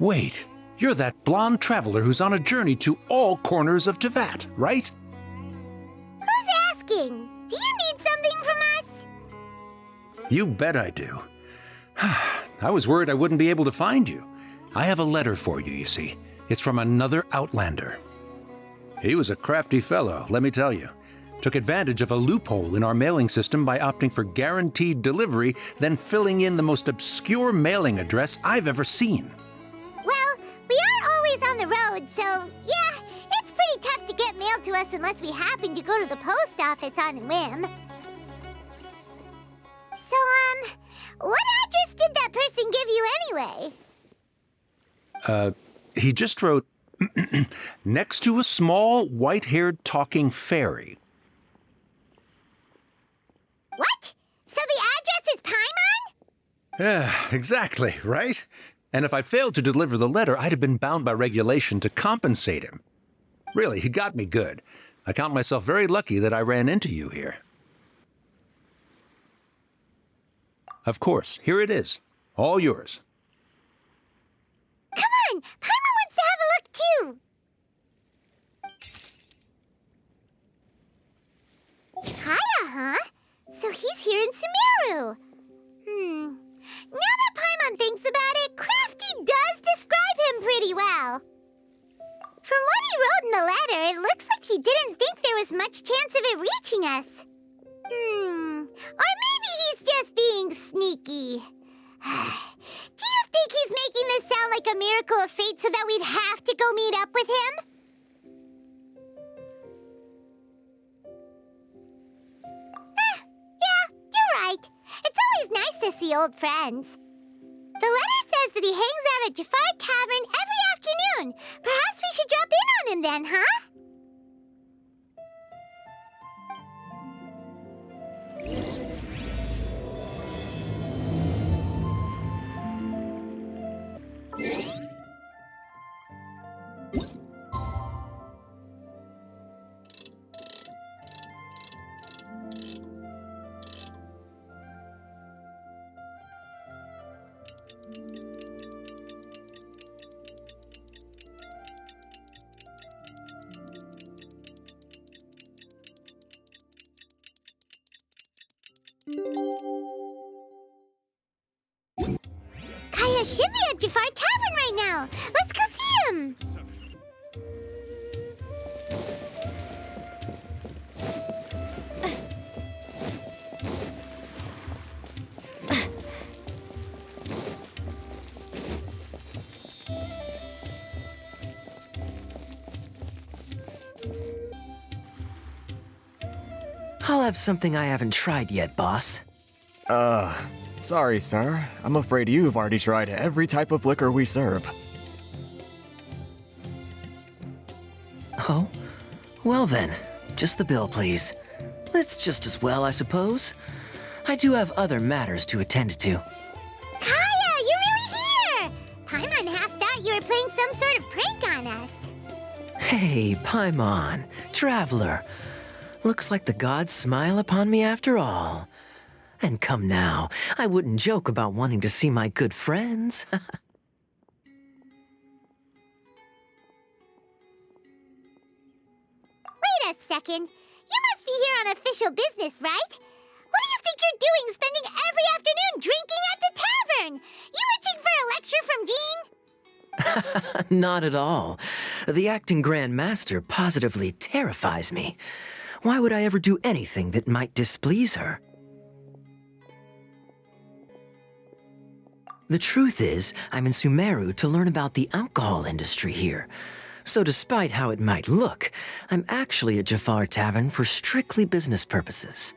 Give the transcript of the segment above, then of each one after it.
Wait, you're that blonde traveler who's on a journey to all corners of Teyvat, right? Who's asking? Do you need something from us? You bet I do. I was worried I wouldn't be able to find you. I have a letter for you, you see. It's from another Outlander. He was a crafty fellow, let me tell you. Took advantage of a loophole in our mailing system by opting for guaranteed delivery, then filling in the most obscure mailing address I've ever seen. Well, we are always on the road, so yeah, it's pretty tough to get mail to us unless we happen to go to the post office on a whim. So, what address did that person give you anyway? He just wrote, next to a small, white-haired talking fairy. What? So the address is Paimon? Yeah, exactly, right? And if I failed to deliver the letter, I'd have been bound by regulation to compensate him. Really, he got me good. I count myself very lucky that I ran into you here. Of course, here it is. All yours. Come on! Paimon wants to have a look too! Kaya, huh? So he's here in Sumeru. Now that Paimon thinks about it, Crafty does describe him pretty well. From what he wrote in the letter, it looks like he didn't think there was much chance of it reaching us. Or maybe he's just being sneaky. Do you think he's making this sound like a miracle of fate so that we'd have to go meet up with him? Yeah, you're right. It's always nice to see old friends. The letter says that he hangs out at Jafar Tavern every afternoon. Perhaps we should drop in on him then, huh? Kaya should be at Jafar Tavern right now. Let's go see him. I'll have something I haven't tried yet, boss. Sorry, sir. I'm afraid you've already tried every type of liquor we serve. Oh? Well then, just the bill, please. It's just as well, I suppose. I do have other matters to attend to. Kaya, you're really here! Paimon half thought you were playing some sort of prank on us. Hey, Paimon, traveler. Looks like the gods smile upon me after all. And come now, I wouldn't joke about wanting to see my good friends. Wait a second. You must be here on official business, right? What do you think you're doing spending every afternoon drinking at the tavern? You itching for a lecture from Jean? Not at all. The acting Grand Master positively terrifies me. Why would I ever do anything that might displease her? The truth is, I'm in Sumeru to learn about the alcohol industry here. So despite how it might look, I'm actually at Jafar Tavern for strictly business purposes.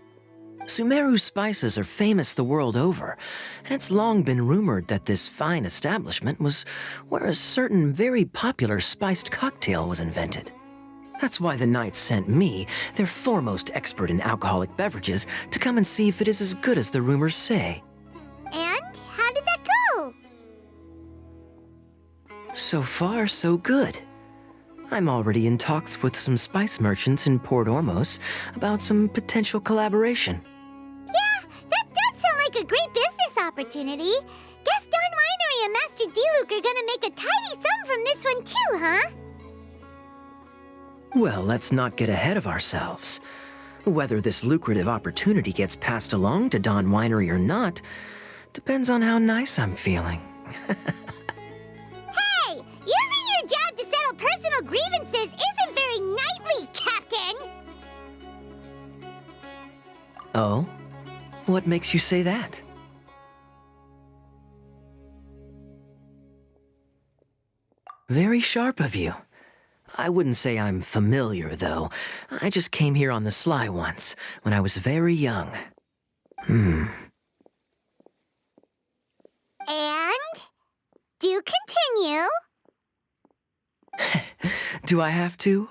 Sumeru spices are famous the world over, and it's long been rumored that this fine establishment was where a certain very popular spiced cocktail was invented. That's why the Knights sent me, their foremost expert in alcoholic beverages, to come and see if it is as good as the rumors say. And how did that go? So far, so good. I'm already in talks with some spice merchants in Port Ormos about some potential collaboration. Yeah, that does sound like a great business opportunity. Guess Don Conry and Master Diluc are gonna make a tidy sum from this one too, huh? Well, let's not get ahead of ourselves. Whether this lucrative opportunity gets passed along to Don Winery or not depends on how nice I'm feeling. Hey! Using your job to settle personal grievances isn't very knightly, Captain! Oh? What makes you say that? Very sharp of you. I wouldn't say I'm familiar, though. I just came here on the sly once, when I was very young. And? Do continue. Do I have to?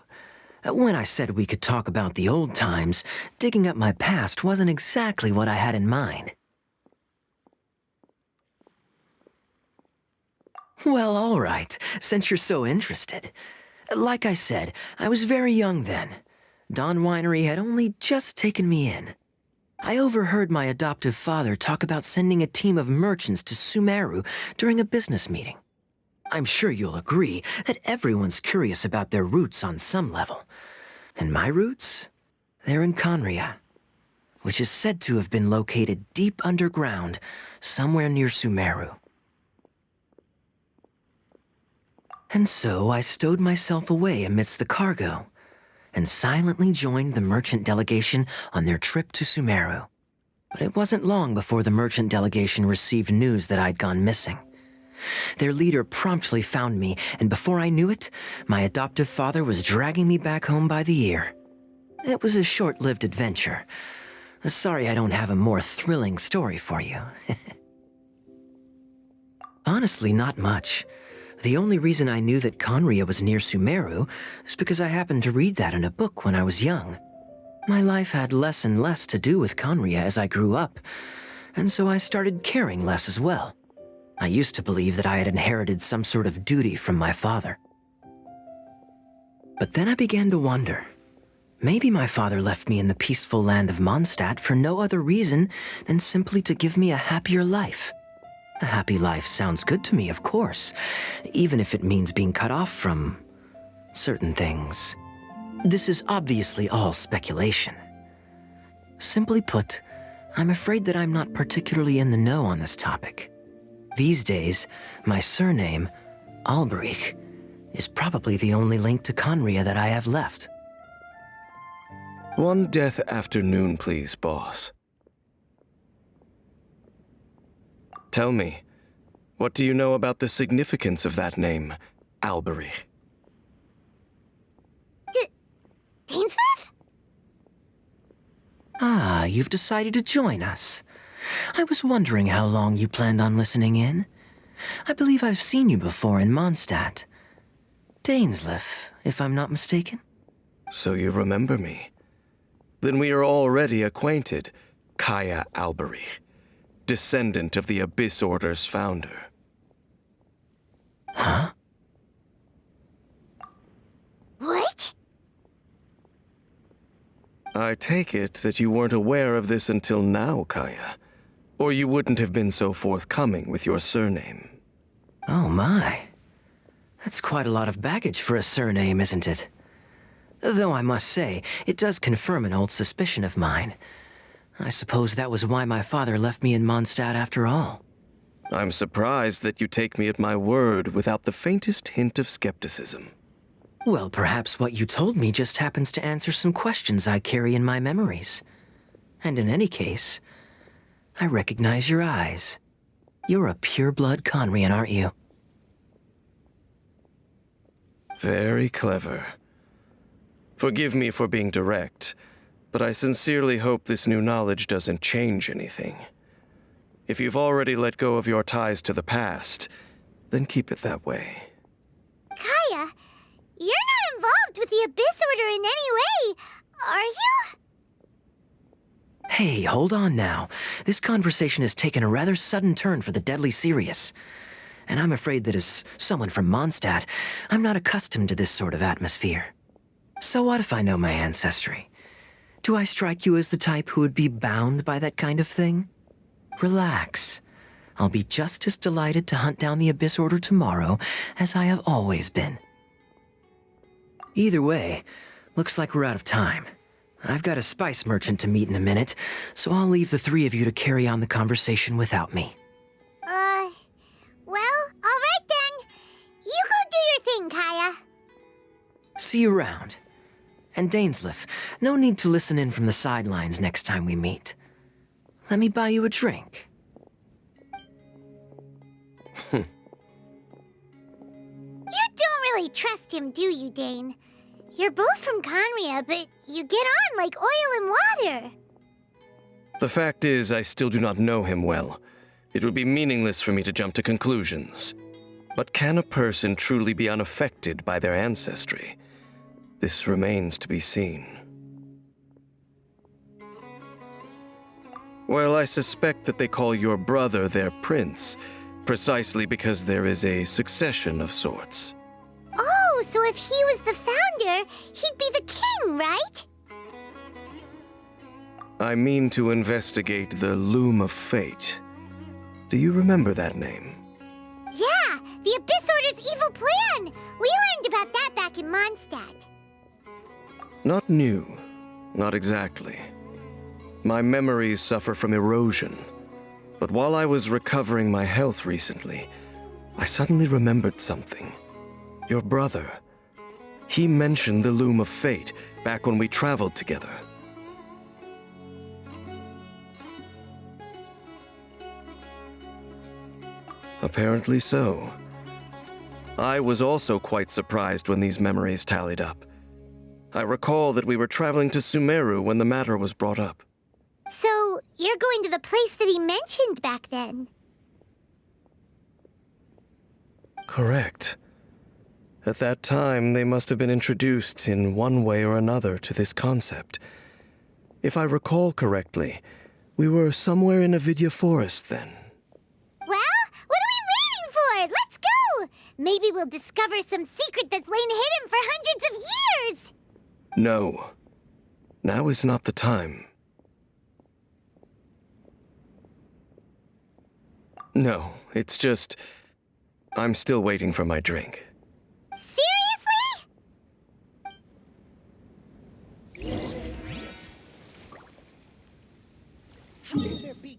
When I said we could talk about the old times, digging up my past wasn't exactly what I had in mind. Well, all right, since you're so interested. Like I said, I was very young then. Don Winery had only just taken me in. I overheard my adoptive father talk about sending a team of merchants to Sumeru during a business meeting. I'm sure you'll agree that everyone's curious about their roots on some level. And my roots? They're in Conria, which is said to have been located deep underground, somewhere near Sumeru. And so I stowed myself away amidst the cargo, and silently joined the merchant delegation on their trip to Sumeru. But it wasn't long before the merchant delegation received news that I'd gone missing. Their leader promptly found me, and before I knew it, my adoptive father was dragging me back home by the ear. It was a short-lived adventure. Sorry I don't have a more thrilling story for you. Honestly, not much. The only reason I knew that Conria was near Sumeru is because I happened to read that in a book when I was young. My life had less and less to do with Conria as I grew up, and so I started caring less as well. I used to believe that I had inherited some sort of duty from my father. But then I began to wonder. Maybe my father left me in the peaceful land of Mondstadt for no other reason than simply to give me a happier life. A happy life sounds good to me, of course, even if it means being cut off from certain things. This is obviously all speculation. Simply put, I'm afraid that I'm not particularly in the know on this topic. These days, my surname, Alberich, is probably the only link to Conria that I have left. One death afternoon, please, boss. Tell me, what do you know about the significance of that name, Alberich? Dainsleif? Ah, you've decided to join us. I was wondering how long you planned on listening in. I believe I've seen you before in Mondstadt. Dainsleif, if I'm not mistaken. So you remember me. Then we are already acquainted, Kaya Alberich, descendant of the Abyss Order's founder. Huh? What? I take it that you weren't aware of this until now, Kaya. Or you wouldn't have been so forthcoming with your surname. Oh my. That's quite a lot of baggage for a surname, isn't it? Though I must say, it does confirm an old suspicion of mine. I suppose that was why my father left me in Mondstadt after all. I'm surprised that you take me at my word without the faintest hint of skepticism. Well, perhaps what you told me just happens to answer some questions I carry in my memories. And in any case, I recognize your eyes. You're a pure-blood Conrian, aren't you? Very clever. Forgive me for being direct, but I sincerely hope this new knowledge doesn't change anything. If you've already let go of your ties to the past, then keep it that way. Kaya, you're not involved with the Abyss Order in any way, are you? Hey, hold on now. This conversation has taken a rather sudden turn for the deadly serious. And I'm afraid that as someone from Mondstadt, I'm not accustomed to this sort of atmosphere. So what if I know my ancestry? Do I strike you as the type who would be bound by that kind of thing? Relax. I'll be just as delighted to hunt down the Abyss Order tomorrow as I have always been. Either way, looks like we're out of time. I've got a spice merchant to meet in a minute, so I'll leave the three of you to carry on the conversation without me. Well, alright then. You go do your thing, Kaya. See you around. And Dainsleif, no need to listen in from the sidelines next time we meet. Let me buy you a drink. You don't really trust him, do you, Dane? You're both from Conria, but you get on like oil and water. The fact is, I still do not know him well. It would be meaningless for me to jump to conclusions. But can a person truly be unaffected by their ancestry? This remains to be seen. Well, I suspect that they call your brother their prince, precisely because there is a succession of sorts. Oh, so if he was the founder, he'd be the king, right? I mean to investigate the Loom of Fate. Do you remember that name? Yeah, the Abyss Order's evil plan! We learned about that back in Mondstadt. Not new. Not exactly. My memories suffer from erosion. But while I was recovering my health recently, I suddenly remembered something. Your brother. He mentioned the Loom of Fate back when we traveled together. Apparently so. I was also quite surprised when these memories tallied up. I recall that we were traveling to Sumeru when the matter was brought up. So, you're going to the place that he mentioned back then? Correct. At that time, they must have been introduced in one way or another to this concept. If I recall correctly, we were somewhere in Avidya Forest then. Well, what are we waiting for? Let's go! Maybe we'll discover some secret that's lain hidden for hundreds of years! No. Now is not the time. No, it's just... I'm still waiting for my drink. Seriously? How can there be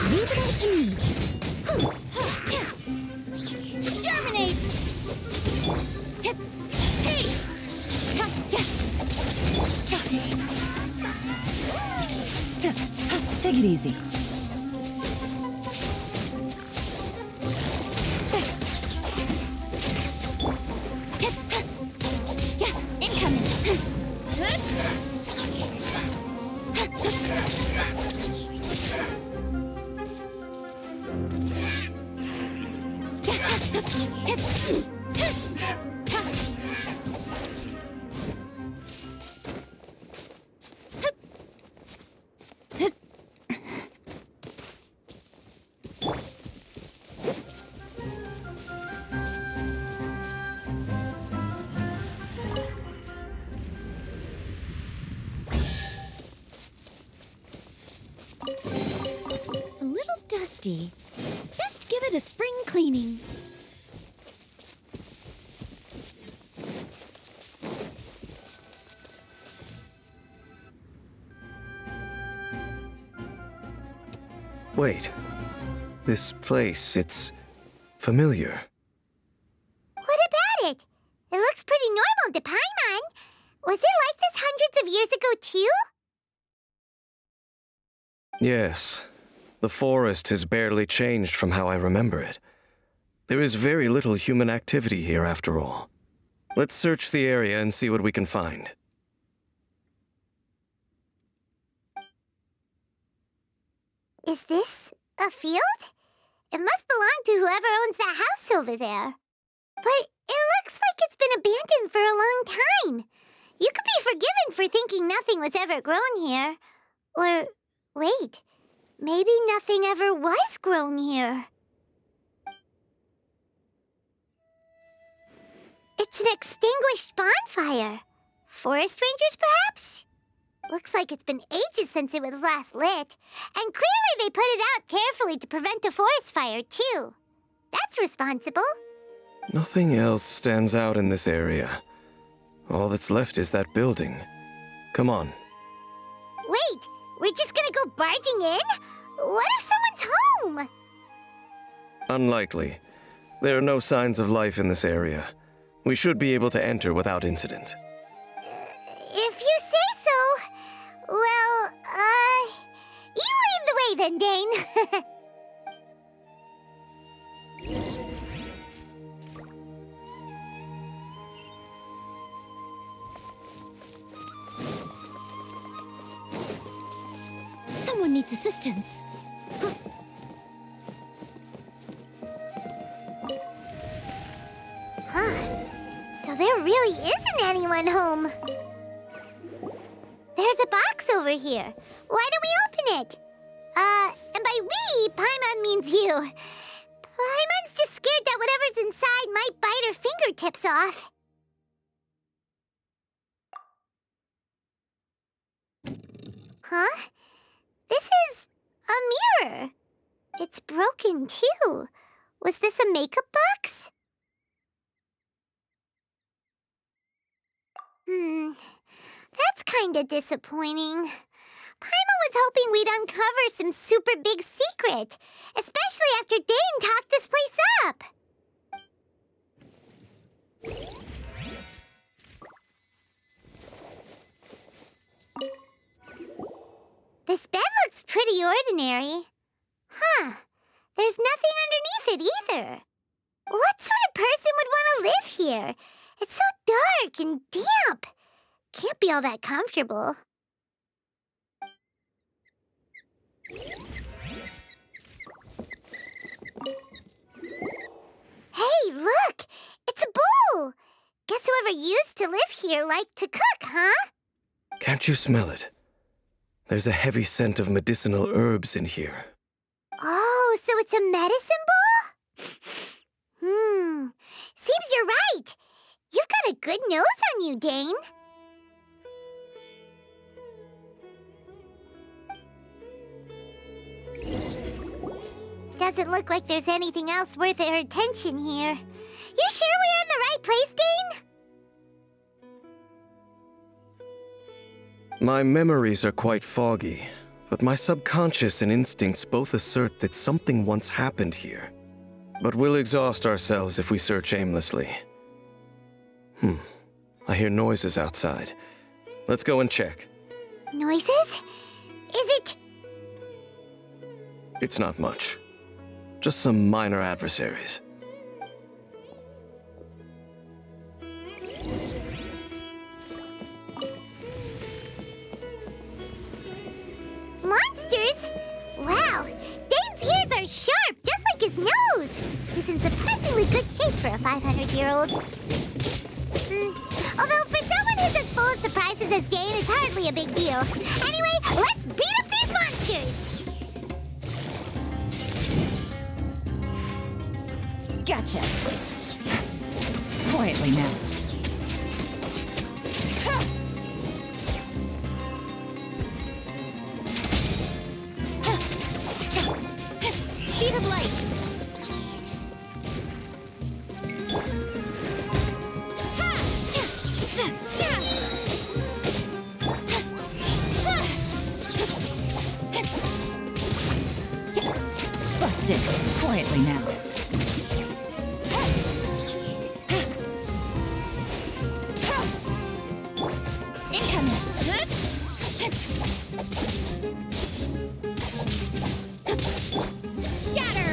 Leave it up to me. Germinate! Hey! Take it easy. Incoming. A little dusty. Best give it a spring cleaning. Wait. This place, it's familiar. What about it? It looks pretty normal to Paimon. Was it like this hundreds of years ago, too? Yes. The forest has barely changed from how I remember it. There is very little human activity here after all. Let's search the area and see what we can find. Is this a field? It must belong to whoever owns that house over there. But it looks like it's been abandoned for a long time. You could be forgiven for thinking nothing was ever grown here. Or, wait, maybe nothing ever was grown here. It's an extinguished bonfire. Forest rangers, perhaps? Looks like it's been ages since it was last lit. And clearly they put it out carefully to prevent a forest fire, too. That's responsible. Nothing else stands out in this area. All that's left is that building. Come on. Wait, we're just gonna go barging in? What if someone's home? Unlikely. There are no signs of life in this area. We should be able to enter without incident. If you say so. Well, you lead the way then, Dane. Someone needs assistance. Huh. So there really isn't anyone home. There's a box over here. Why don't we open it? And by we, Paimon means you. Paimon's just scared that whatever's inside might bite her fingertips off. Huh? This is a mirror. It's broken, too. Was this a makeup box? That's kinda disappointing. Paimon was hoping we'd uncover some super big secret, especially after Dane talked this place up. This bed looks pretty ordinary. Huh. There's nothing underneath it either. What sort of person would want to live here? It's so dark and damp. Can't be all that comfortable. Hey, look! It's a bowl! Guess whoever used to live here liked to cook, huh? Can't you smell it? There's a heavy scent of medicinal herbs in here. Oh, so it's a medicine bowl? Seems you're right. You've got a good nose on you, Dane. Doesn't look like there's anything else worth our attention here. You sure we're in the right place, Dane? My memories are quite foggy, but my subconscious and instincts both assert that something once happened here. But we'll exhaust ourselves if we search aimlessly. I hear noises outside. Let's go and check. Noises? Is it... It's not much. Just some minor adversaries. monsters? Wow, Dane's ears are sharp, just like his nose. He's in surprisingly good shape for a 500-year-old. Although for someone who's as full of surprises as Dane, it's hardly a big deal. Anyway, let's beat up these monsters! Gotcha. Quietly now. Speed of light. quietly now. Incoming! Scatter!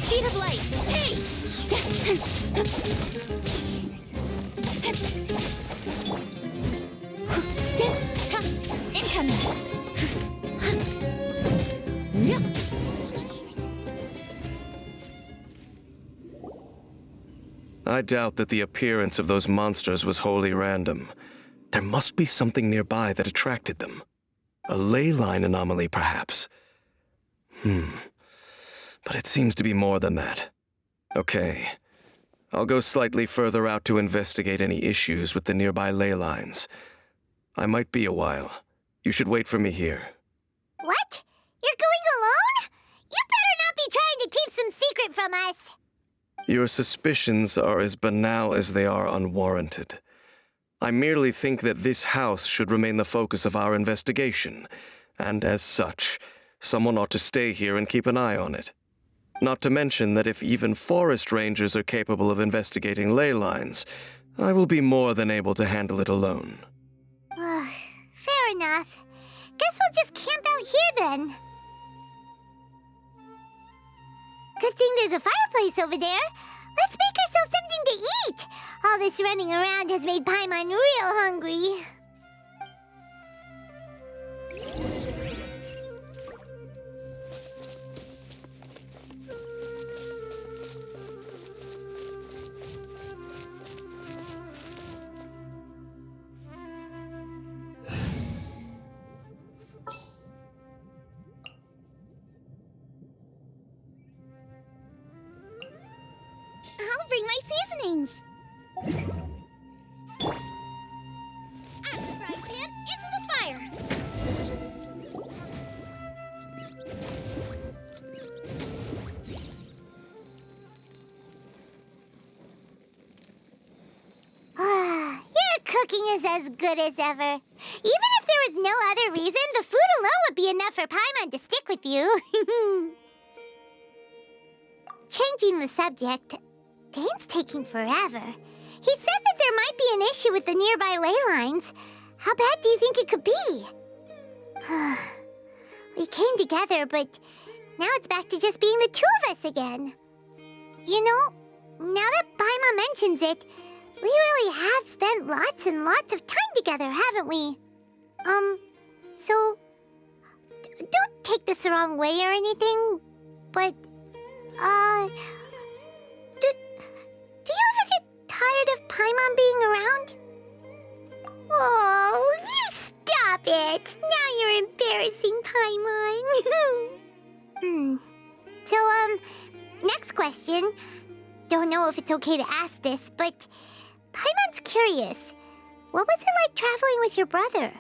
Speed of light! Hey! Incoming! I doubt that the appearance of those monsters was wholly random. There must be something nearby that attracted them. A ley line anomaly, perhaps. But it seems to be more than that. Okay. I'll go slightly further out to investigate any issues with the nearby ley lines. I might be a while. You should wait for me here. What? You're going alone? You better not be trying to keep some secret from us. Your suspicions are as banal as they are unwarranted. I merely think that this house should remain the focus of our investigation, and as such, someone ought to stay here and keep an eye on it. Not to mention that if even forest rangers are capable of investigating ley lines, I will be more than able to handle it alone. Fair enough. Guess we'll just camp out here then. Good thing there's a fireplace over there. Let's make ourselves something to eat. All this running around has made Paimon real hungry. I'll bring my seasonings. Out of the frying pan, into the fire. Your cooking is as good as ever. Even if there was no other reason, the food alone would be enough for Paimon to stick with you. Changing the subject, Dane's taking forever. He said that there might be an issue with the nearby ley lines. How bad do you think it could be? We came together, but now it's back to just being the two of us again. You know, now that Paimon mentions it, we really have spent lots and lots of time together, haven't we? So, don't take this the wrong way or anything, but, do you ever get tired of Paimon being around? Oh, you stop it! Now you're embarrassing Paimon. So, next question. Don't know if it's okay to ask this, but Paimon's curious. What was it like traveling with your brother?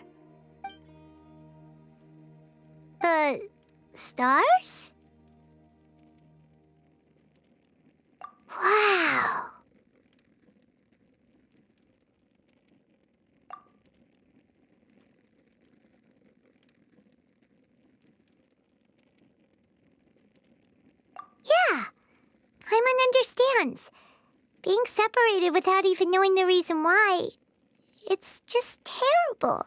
The stars? Wow. Yeah, Paimon understands. Being separated without even knowing the reason why, it's just terrible.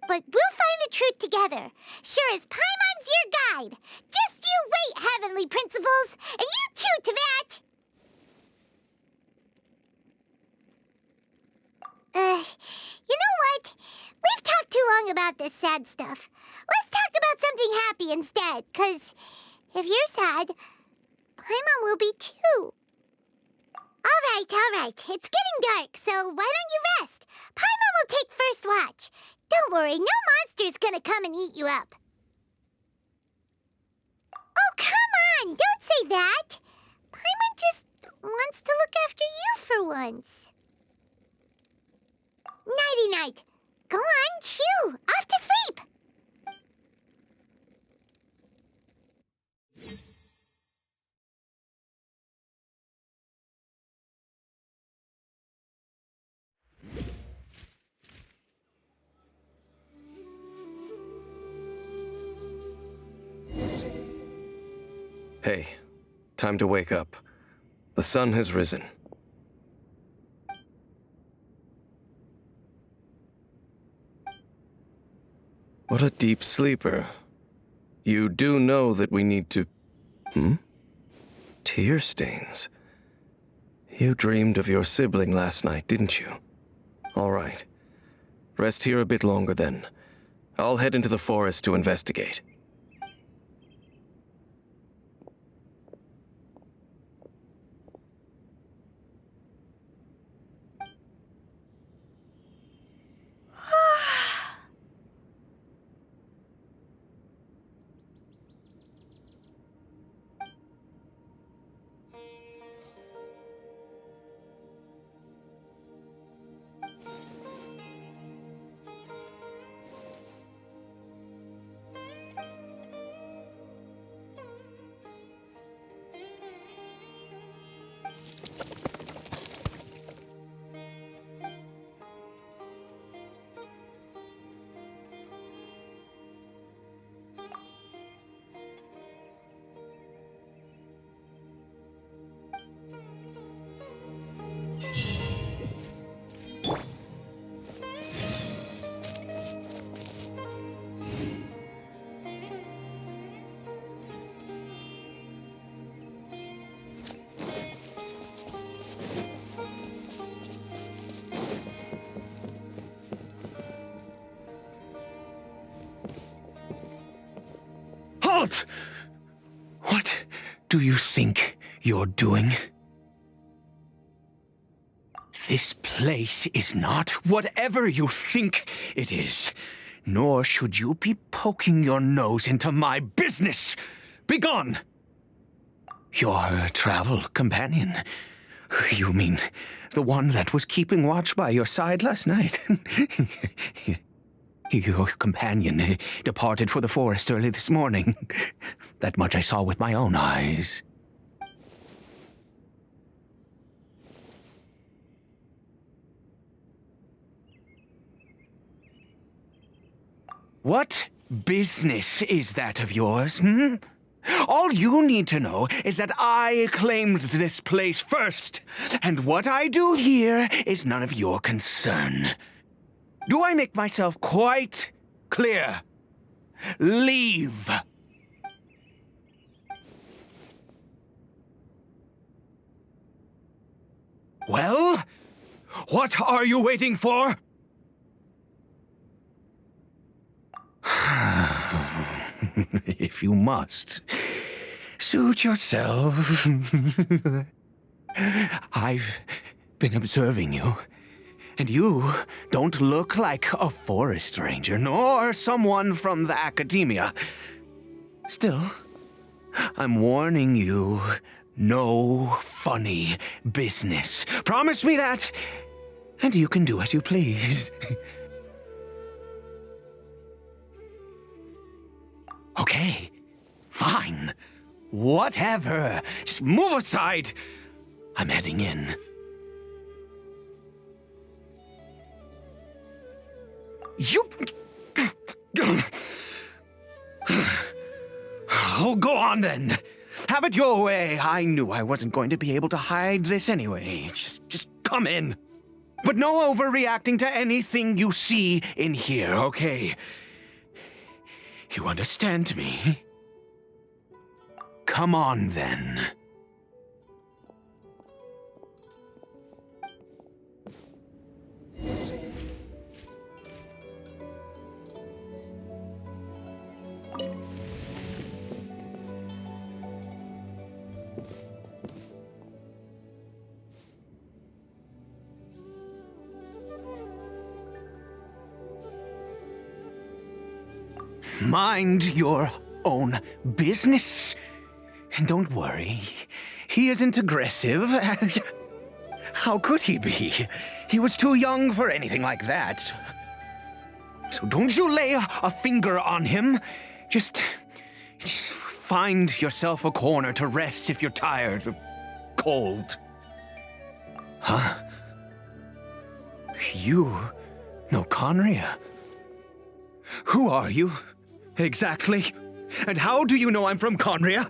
But we'll find the truth together. Sure as Paimon's your guide. Just you wait, Heavenly Principles, and you too, Teyvat! You know what? We've talked too long about this sad stuff. Let's talk about something happy instead, 'cause if you're sad, Paimon will be too. All right. It's getting dark, so why don't you rest? Paimon will take first watch. Don't worry, no monster's gonna come and eat you up. Oh, come on! Don't say that! Paimon just wants to look after you for once. Nighty-night. Go on, shoo! Off to sleep! Hey, Time to wake up. The sun has risen. What a deep sleeper. You do know that we need to... Tear stains. You dreamed of your sibling last night, didn't you? All right. Rest here a bit longer then. I'll head into the forest to investigate. Halt! What do you think you're doing? This place is not whatever you think it is, nor should you be poking your nose into my business. Begone! Your travel companion. You mean the one that was keeping watch by your side last night? Your companion departed for the forest early this morning. That much I saw with my own eyes. What business is that of yours, All you need to know is that I claimed this place first, and what I do here is none of your concern. Do I make myself quite clear? Leave. Well, what are you waiting for? If you must, suit yourself. I've been observing you, and you don't look like a forest ranger, nor someone from the academia. Still, I'm warning you, no funny business. Promise me that, and you can do as you please. Okay, fine. Whatever. Just move aside. I'm heading in. You... Oh, go on then. Have it your way. I knew I wasn't going to be able to hide this anyway. Just come in. But no overreacting to anything you see in here, okay? You understand me? Come on, then. Mind your own business. And don't worry, he isn't aggressive. How could he be? He was too young for anything like that. So don't you lay a finger on him. Just find yourself a corner to rest if you're tired or cold. Huh? You know Conria? Who are you? Exactly. And how do you know I'm from Conria?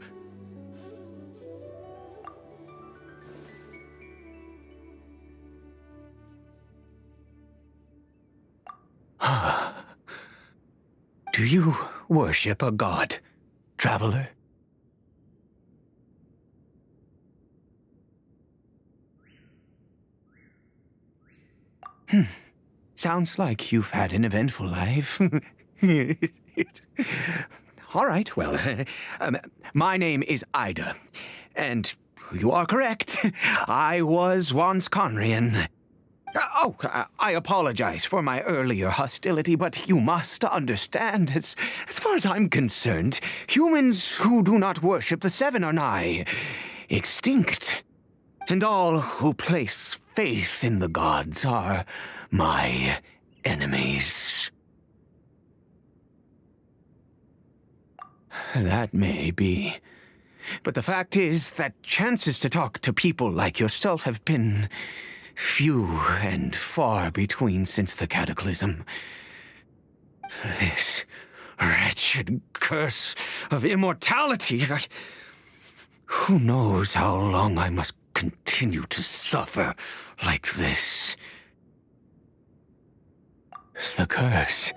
Do you worship a god, traveler? Sounds like you've had an eventful life. All right, well, my name is Ida, and you are correct. I was once Conrian. I apologize for my earlier hostility, but you must understand, as far as I'm concerned, humans who do not worship the Seven are nigh extinct. And all who place faith in the gods are my enemies. That may be. But the fact is that chances to talk to people like yourself have been few and far between since the cataclysm. This wretched curse of immortality. Who knows how long I must continue to suffer like this? The curse.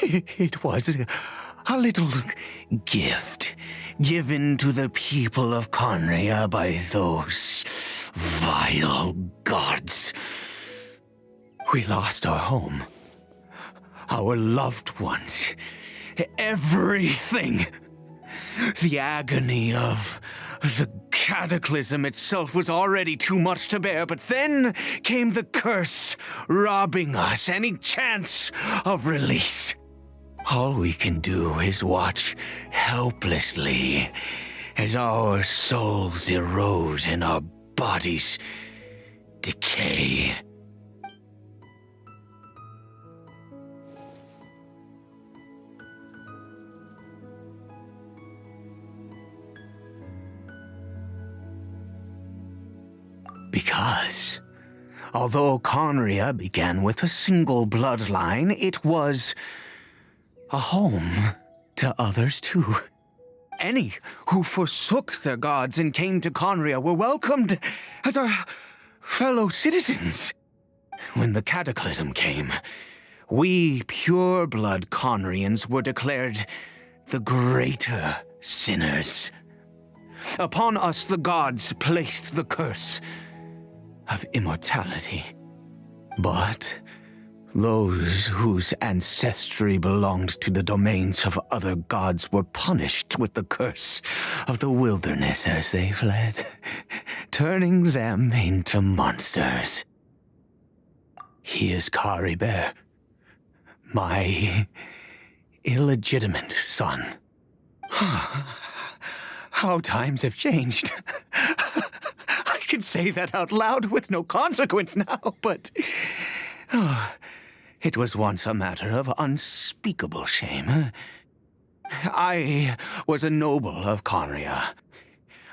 It was a little gift given to the people of Conria by those vile gods. We lost our home, our loved ones, everything. The agony of the cataclysm itself was already too much to bear, but then came the curse, robbing us any chance of release. All we can do is watch helplessly as our souls erode and our bodies decay. Because, although Conria began with a single bloodline, it was a home to others too. Any who forsook their gods and came to Conria were welcomed as our fellow citizens. When the cataclysm came, we pure-blood Conrians were declared the greater sinners. Upon us the gods placed the curse of immortality. But those whose ancestry belonged to the domains of other gods were punished with the curse of the wilderness as they fled, turning them into monsters. He is Caribert, my illegitimate son. How times have changed. I can say that out loud with no consequence now, but it was once a matter of unspeakable shame. I was a noble of Conria.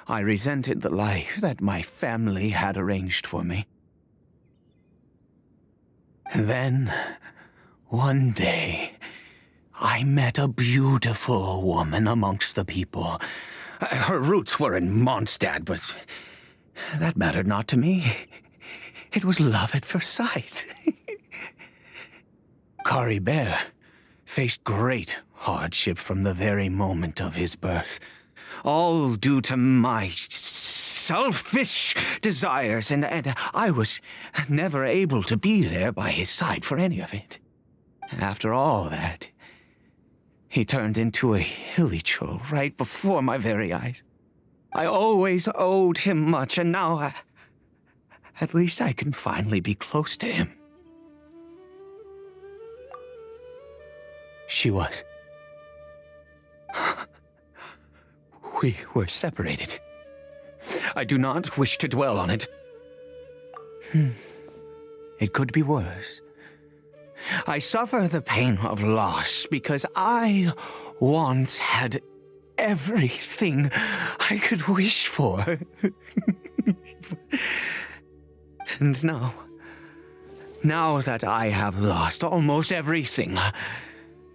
I resented the life that my family had arranged for me. Then, one day, I met a beautiful woman amongst the people. Her roots were in Mondstadt, but that mattered not to me. It was love at first sight. Caribert faced great hardship from the very moment of his birth, all due to my selfish desires, and I was never able to be there by his side for any of it. After all that, he turned into a hilichurl right before my very eyes. I always owed him much, and now at least I can finally be close to him. She was. We were separated. I do not wish to dwell on it. It could be worse. I suffer the pain of loss because I once had everything I could wish for. And now that I have lost almost everything,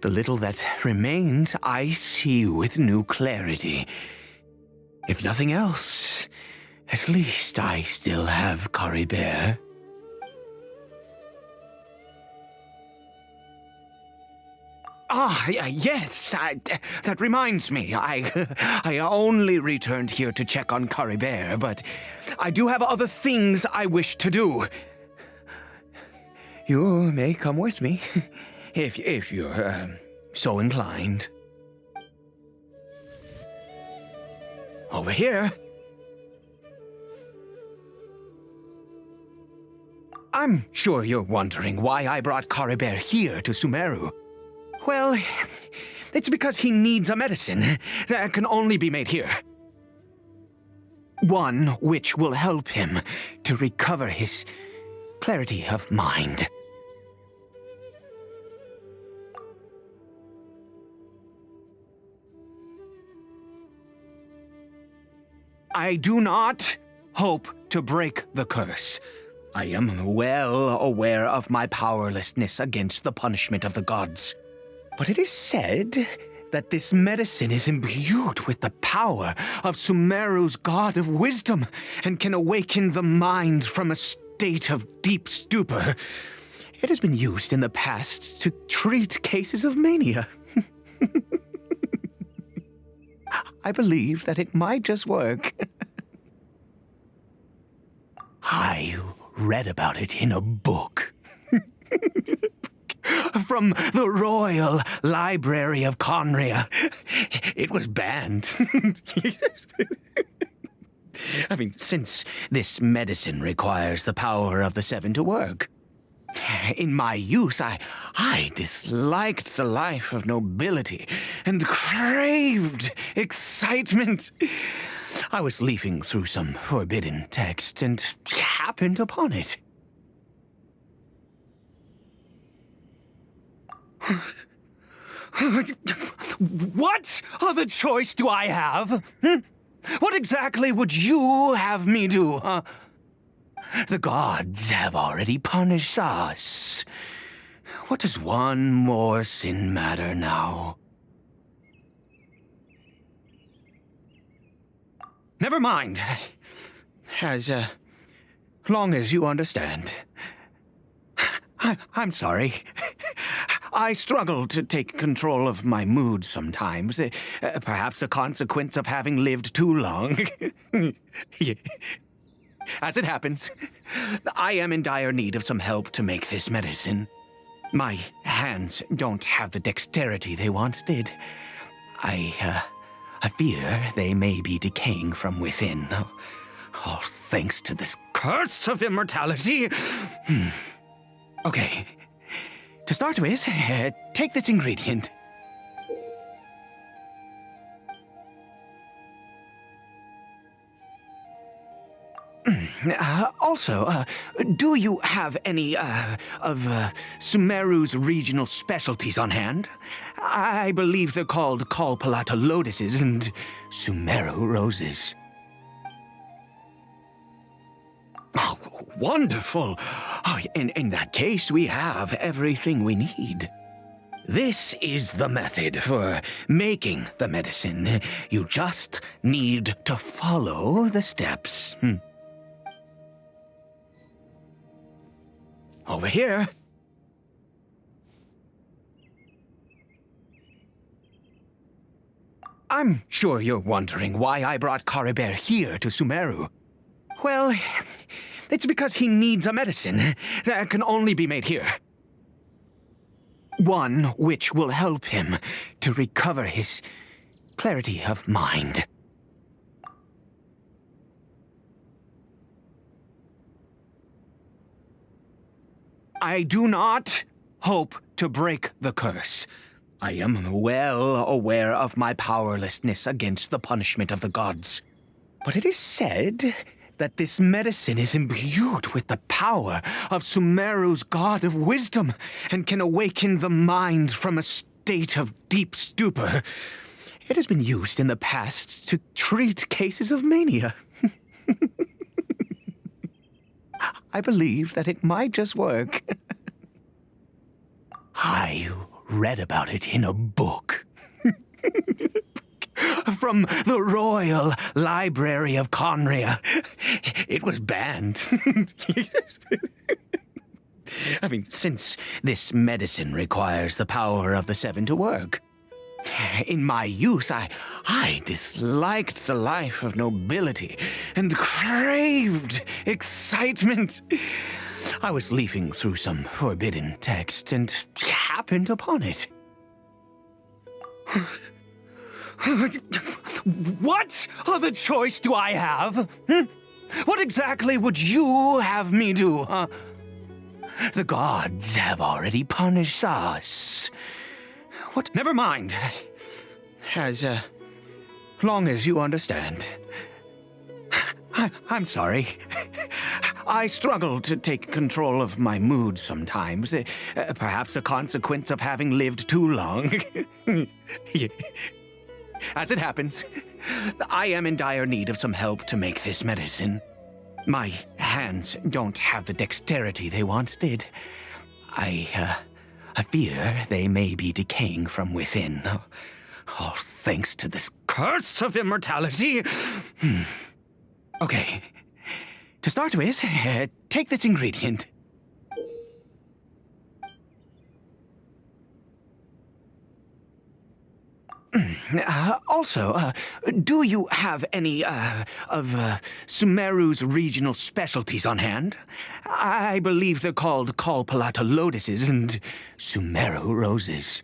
the little that remains I see with new clarity. If nothing else, at least I still have Caribert. Yes, that reminds me. I only returned here to check on Caribert, but I do have other things I wish to do. You may come with me, if you're so inclined. Over here. I'm sure you're wondering why I brought Caribert here to Sumeru. Well, it's because he needs a medicine that can only be made here. One which will help him to recover his clarity of mind. I do not hope to break the curse. I am well aware of my powerlessness against the punishment of the gods. But it is said that this medicine is imbued with the power of Sumeru's god of wisdom and can awaken the mind from a state of deep stupor. It has been used in the past to treat cases of mania. I believe that it might just work. I read about it in a book. From the Royal Library of Conria. It was banned. I mean, since this medicine requires the power of the Seven to work. In my youth, I disliked the life of nobility and craved excitement. I was leafing through some forbidden text and happened upon it. What other choice do I have? What exactly would you have me do, huh? The gods have already punished us. What does one more sin matter now? Never mind. As long as you understand. I'm sorry. I struggle to take control of my mood sometimes. Perhaps a consequence of having lived too long. As it happens, I am in dire need of some help to make this medicine. My hands don't have the dexterity they once did. I fear they may be decaying from within. All thanks to this curse of immortality. Okay. To start with, take this ingredient. Also, do you have any, of Sumeru's regional specialties on hand? I believe they're called Kalpalata lotuses and Sumeru roses. Oh, wonderful! Oh, in that case, we have everything we need. This is the method for making the medicine. You just need to follow the steps. Over here. I'm sure you're wondering why I brought Caribert here to Sumeru. Well, it's because he needs a medicine that can only be made here. One which will help him to recover his clarity of mind. I do not hope to break the curse. I am well aware of my powerlessness against the punishment of the gods. But it is said that this medicine is imbued with the power of Sumeru's god of wisdom and can awaken the mind from a state of deep stupor. It has been used in the past to treat cases of mania. I believe that it might just work. I read about it in a book. From the Royal Library of Conria. It was banned. I mean, since this medicine requires the power of the seven to work. In my youth, I disliked the life of nobility and craved excitement. I was leafing through some forbidden text and happened upon it. What other choice do I have? What exactly would you have me do, huh? The gods have already punished us. What? Never mind. As long as you understand. I'm sorry. I struggle to take control of my mood sometimes. Perhaps a consequence of having lived too long. As it happens, I am in dire need of some help to make this medicine. My hands don't have the dexterity they once did. I fear they may be decaying from within. All thanks to this curse of immortality. Okay. To start with, take this ingredient. Also, do you have any, of Sumeru's regional specialties on hand? I believe they're called Kalpalata lotuses and Sumeru roses.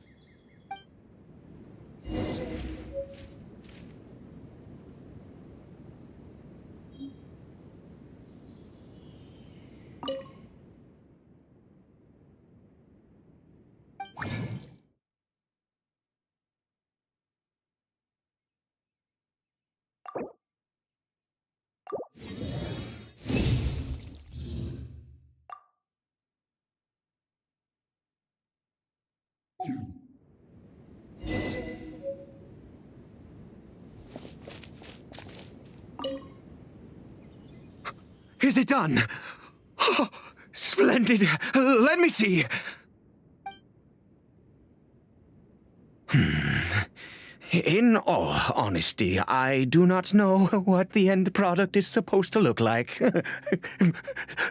Is it done? Oh, splendid. Let me see. In all honesty, I do not know what the end product is supposed to look like.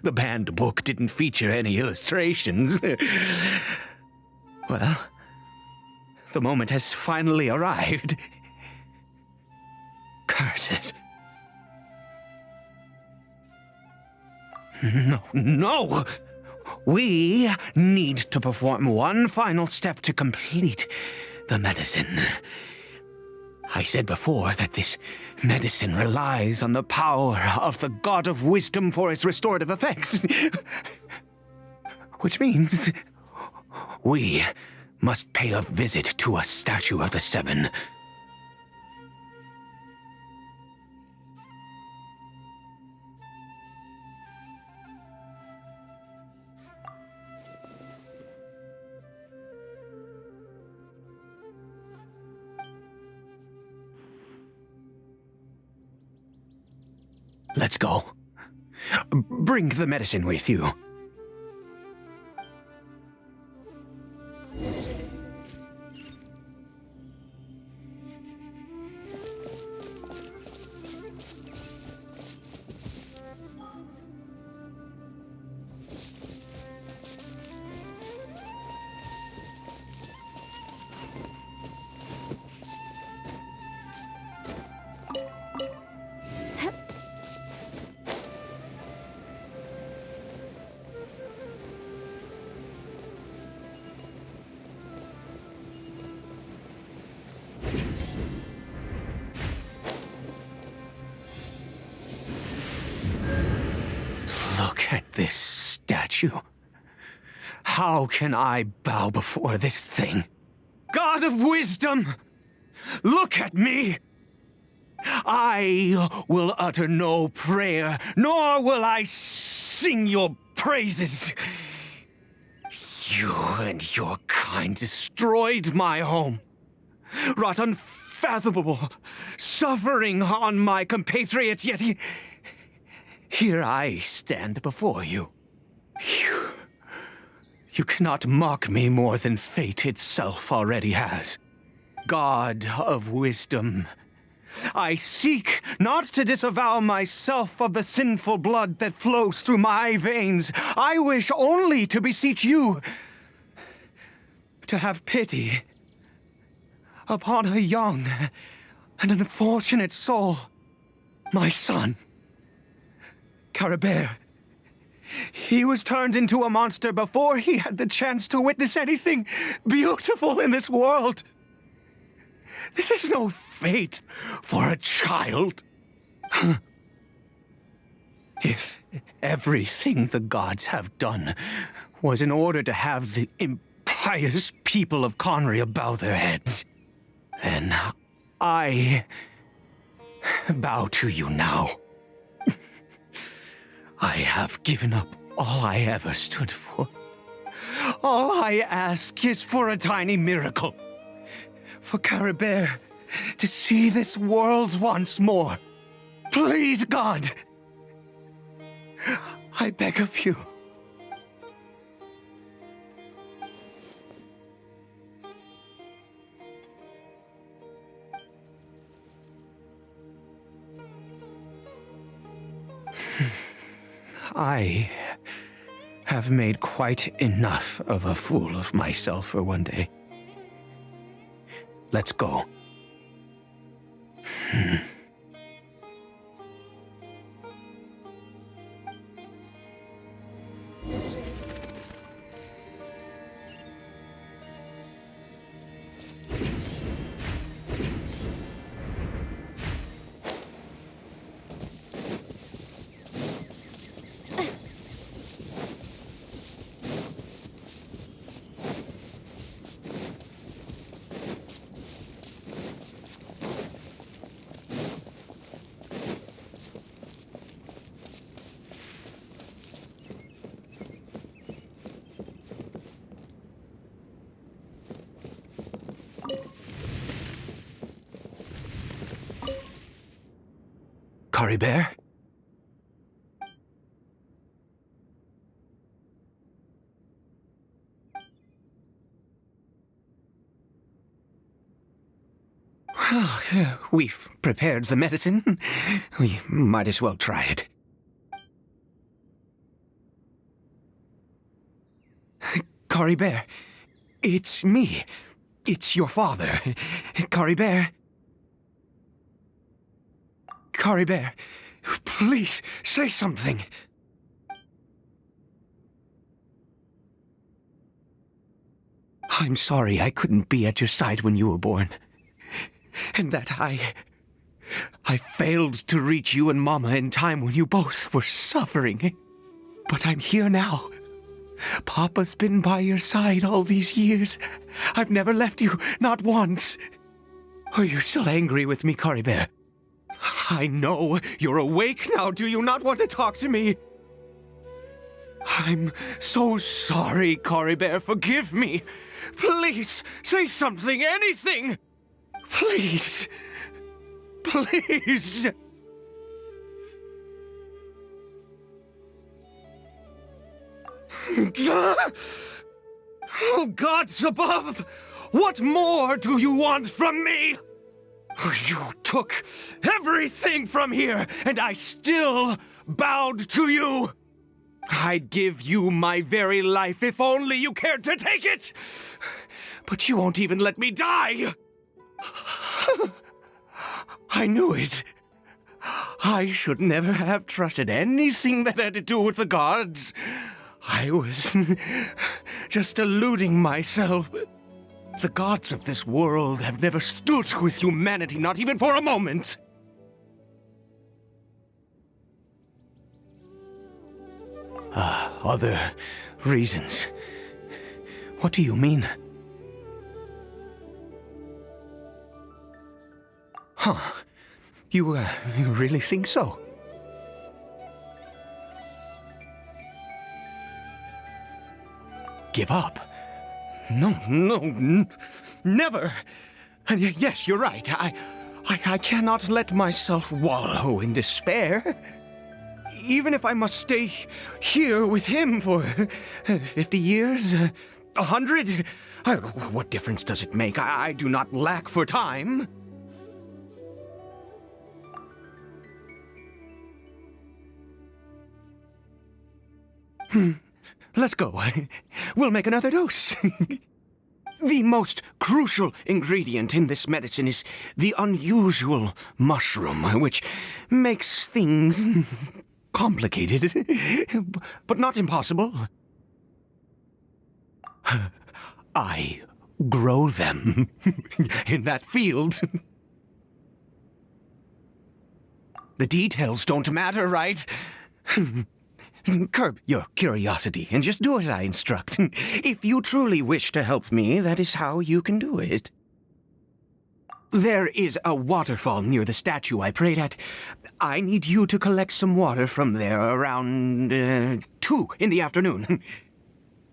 The banned book didn't feature any illustrations. Well, the moment has finally arrived. Curses. No! We need to perform one final step to complete the medicine. I said before that this medicine relies on the power of the God of Wisdom for its restorative effects. Which means we must pay a visit to a statue of the Seven. Let's go. Bring the medicine with you. Look at this statue. How can I bow before this thing? God of Wisdom, look at me! I will utter no prayer, nor will I sing your praises. You and your kind destroyed my home, wrought unfathomable suffering on my compatriots, yet here I stand before you. You cannot mock me more than fate itself already has. God of Wisdom, I seek not to disavow myself of the sinful blood that flows through my veins. I wish only to beseech you to have pity upon a young and unfortunate soul, my son, Caribert. He was turned into a monster before he had the chance to witness anything beautiful in this world. This is no fate for a child. If everything the gods have done was in order to have the impious people of Conria bow their heads, then I bow to you now. I have given up all I ever stood for. All I ask is for a tiny miracle. For Caribert to see this world once more. Please, God. I beg of you. I have made quite enough of a fool of myself for one day. Let's go. Caribert? Well, we've prepared the medicine. We might as well try it. Caribert, it's me. It's your father. Caribert. Caribert, please, say something. I'm sorry I couldn't be at your side when you were born. And that I failed to reach you and Mama in time when you both were suffering. But I'm here now. Papa's been by your side all these years. I've never left you, not once. Are you still angry with me, Caribert? I know you're awake now. Do you not want to talk to me? I'm so sorry, Caribert. Forgive me. Please, say something, anything. Please. Please. Oh, gods above! What more do you want from me? You took everything from here, and I still bowed to you. I'd give you my very life if only you cared to take it. But you won't even let me die. I knew it. I should never have trusted anything that had to do with the gods. I was just deluding myself. The gods of this world have never stood with humanity, not even for a moment. Other reasons. What do you mean? Huh. You really think so? Give up? No, never. And yes, you're right. I cannot let myself wallow in despair. Even if I must stay here with him for 50 years, 100, what difference does it make? I do not lack for time. Let's go. We'll make another dose. The most crucial ingredient in this medicine is the unusual mushroom, which makes things complicated, but not impossible. I grow them in that field. The details don't matter, right? Curb your curiosity and just do as I instruct. If you truly wish to help me, that is how you can do it. There is a waterfall near the statue I prayed at. I need you to collect some water from there around 2 in the afternoon.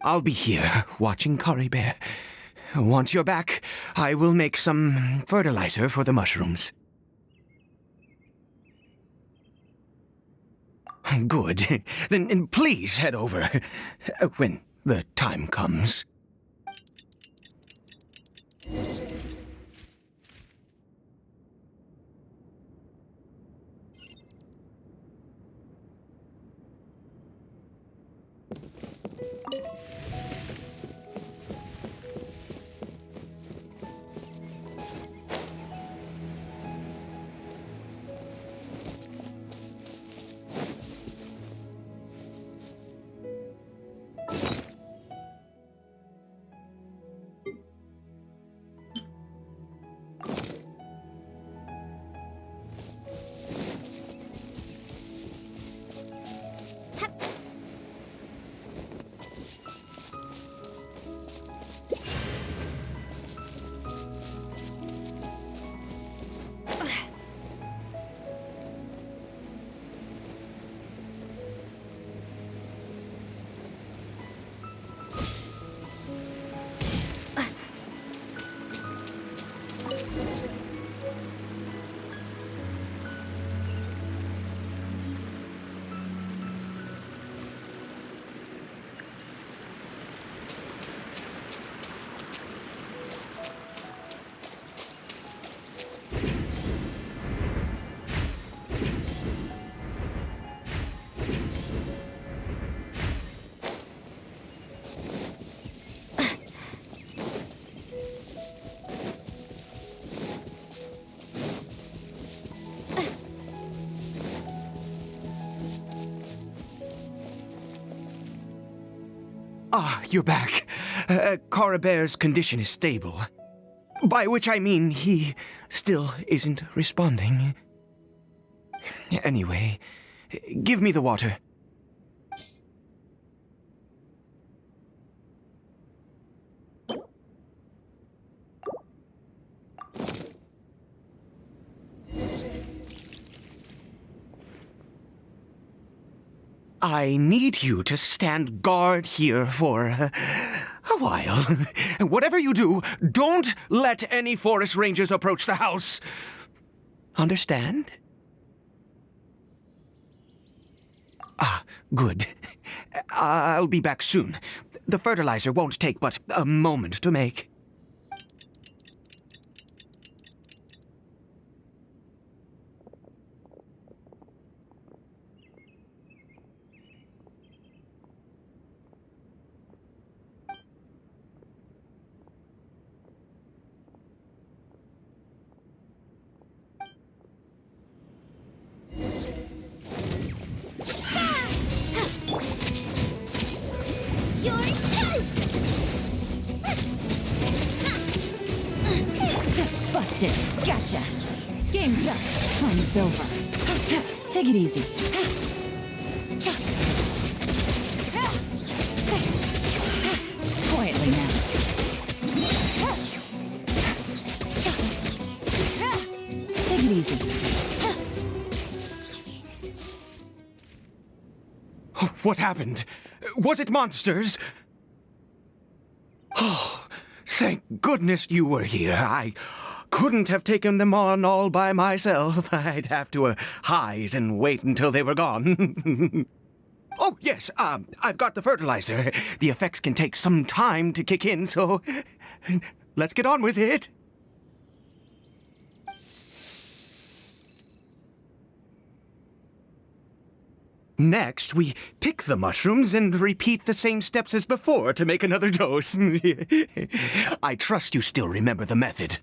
I'll be here watching Caribert. Once you're back, I will make some fertilizer for the mushrooms. Good. Then please head over when the time comes. Ah, you're back. Caribert's condition is stable. By which I mean he still isn't responding. Anyway, give me the water. I need you to stand guard here for a while. Whatever you do, don't let any forest rangers approach the house. Understand? Ah, good. I'll be back soon. The fertilizer won't take but a moment to make. You're toast! Busted. Gotcha. Game's up. Fun's over. Take it easy. Quietly now. Take it easy. What happened? Was it monsters? Oh, thank goodness you were here. I couldn't have taken them on all by myself. I'd have to hide and wait until they were gone. Oh, yes, I've got the fertilizer. The effects can take some time to kick in, so let's get on with it. Next, we pick the mushrooms and repeat the same steps as before to make another dose. I trust you still remember the method.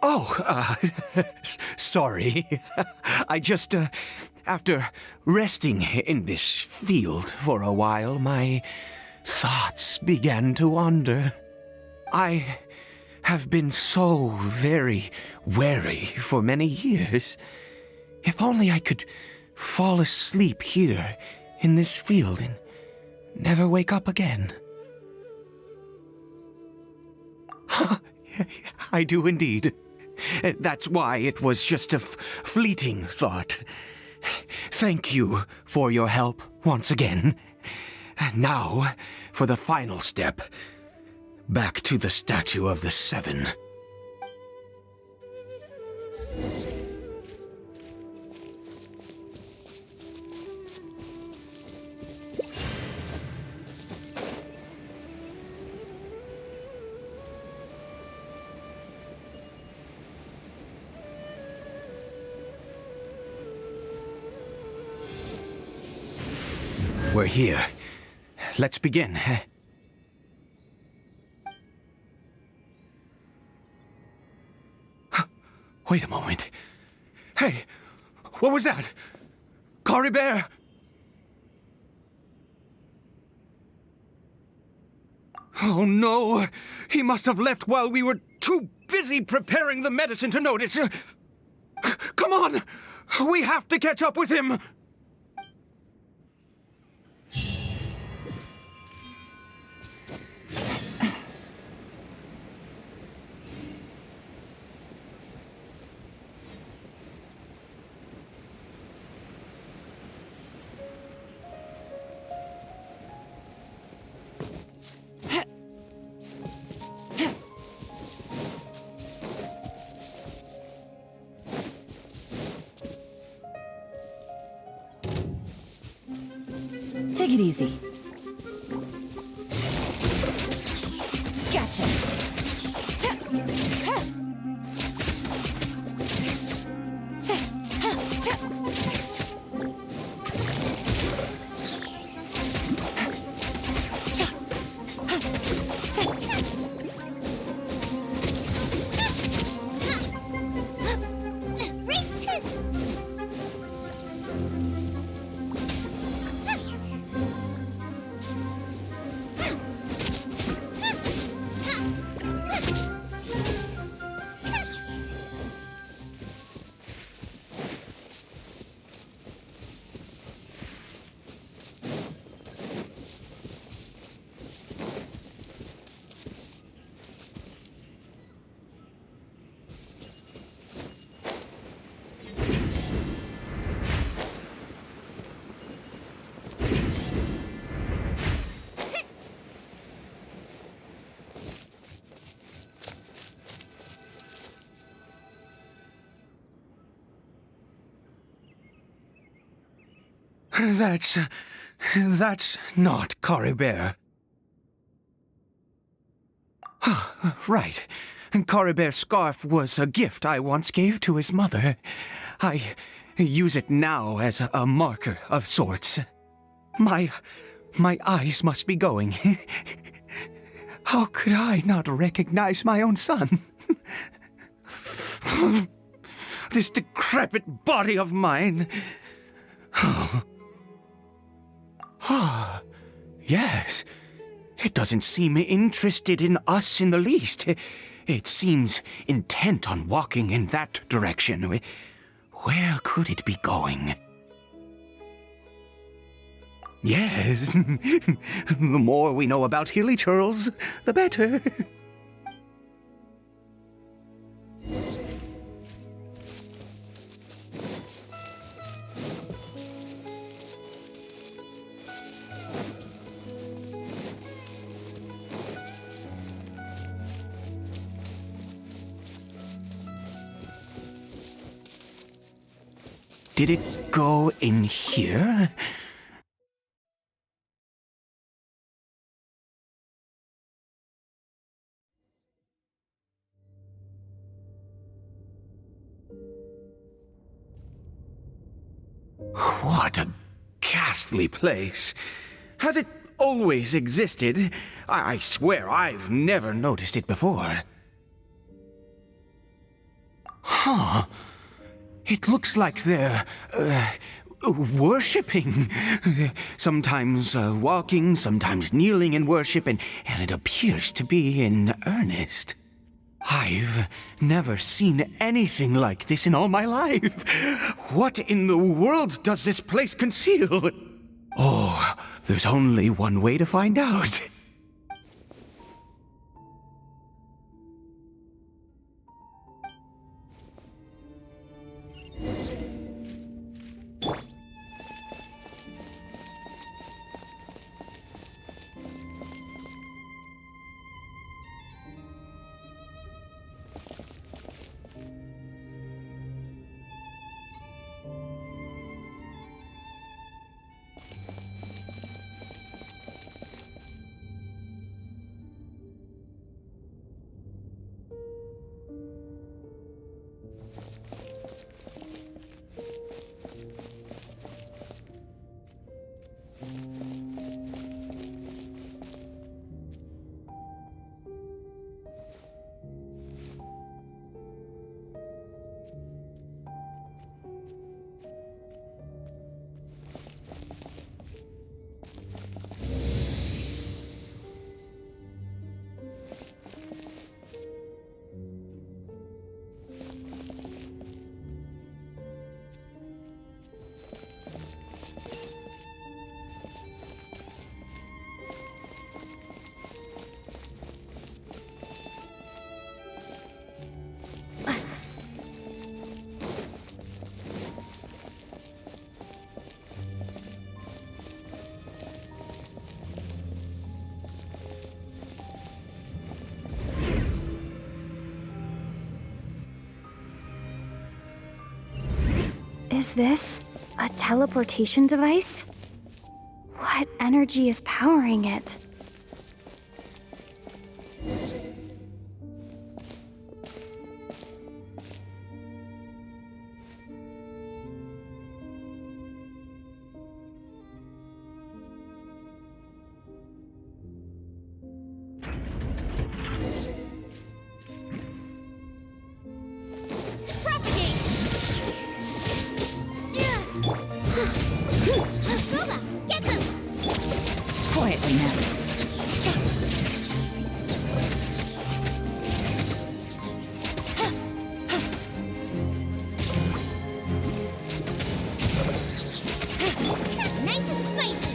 Oh, sorry. I just, after resting in this field for a while, my thoughts began to wander. I have been so very wary for many years. If only I could fall asleep here in this field and never wake up again. I do indeed. That's why it was just a fleeting thought. Thank you for your help once again. Now, for the final step. Back to the Statue of the Seven. We're here. Let's begin. Wait a moment. Hey, what was that? Caribert! Oh no! He must have left while we were too busy preparing the medicine to notice. Come on! We have to catch up with him! Take it easy. Gotcha. That's not Caribert. Right. Caribert's scarf was a gift I once gave to his mother. I use it now as a marker of sorts. My eyes must be going. How could I not recognize my own son? This decrepit body of mine. Ah, yes. It doesn't seem interested in us in the least. It seems intent on walking in that direction. Where could it be going? Yes, the more we know about Hilly Churls, the better. Did it go in here? What a ghastly place. Has it always existed? I swear I've never noticed it before. Huh. It looks like they're, worshipping. Sometimes walking, sometimes kneeling in worship, and it appears to be in earnest. I've never seen anything like this in all my life. What in the world does this place conceal? Oh, there's only one way to find out. Is this a teleportation device? What energy is powering it? Quietly now. Nice and spicy.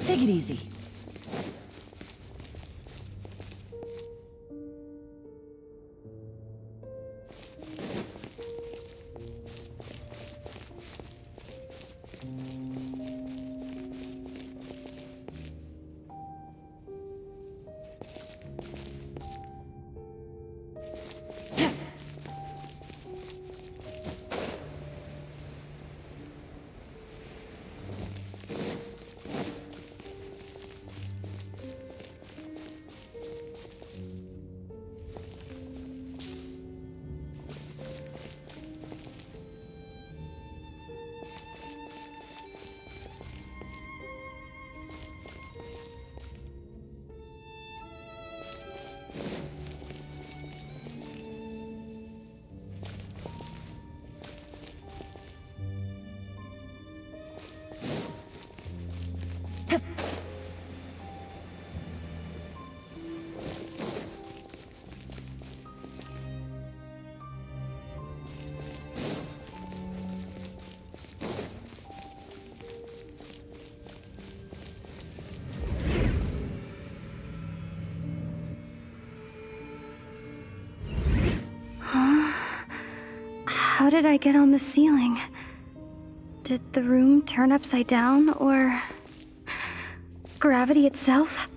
Take it easy. How did I get on the ceiling? Did the room turn upside down, or gravity itself?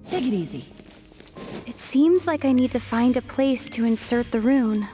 Take it easy. It seems like I need to find a place to insert the rune.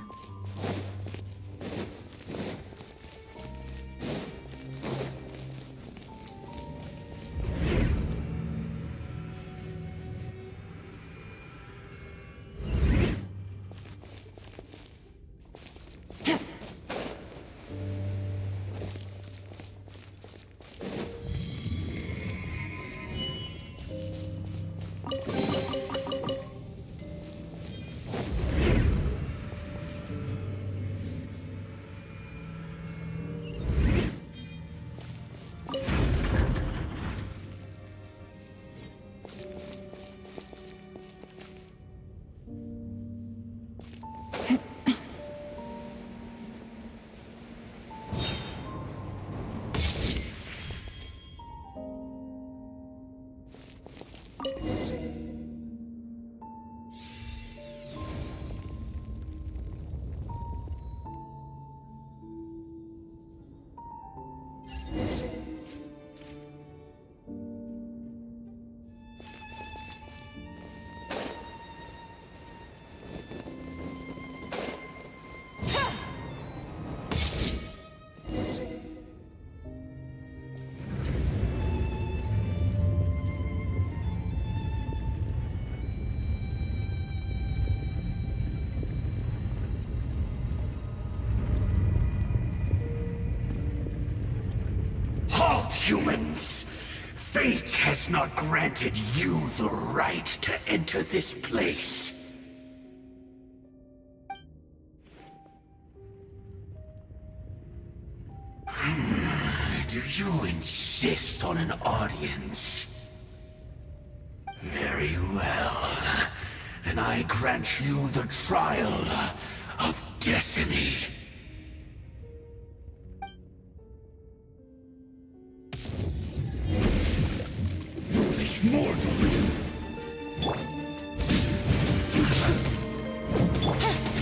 Halt, humans! Fate has not granted you the right to enter this place. Do you insist on an audience? Very well. Then I grant you the trial of destiny.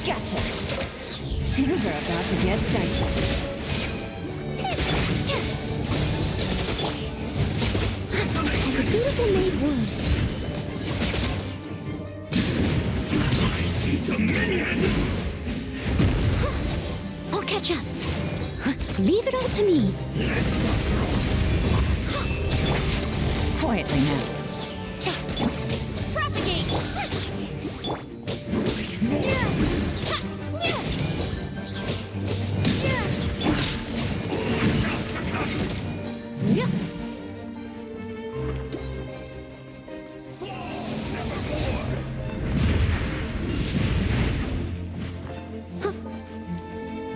Gotcha. Things are about to get dicey. As a dutiful maid would. I'll catch up. Leave it all to me. Quietly now. Propagate! Yeah.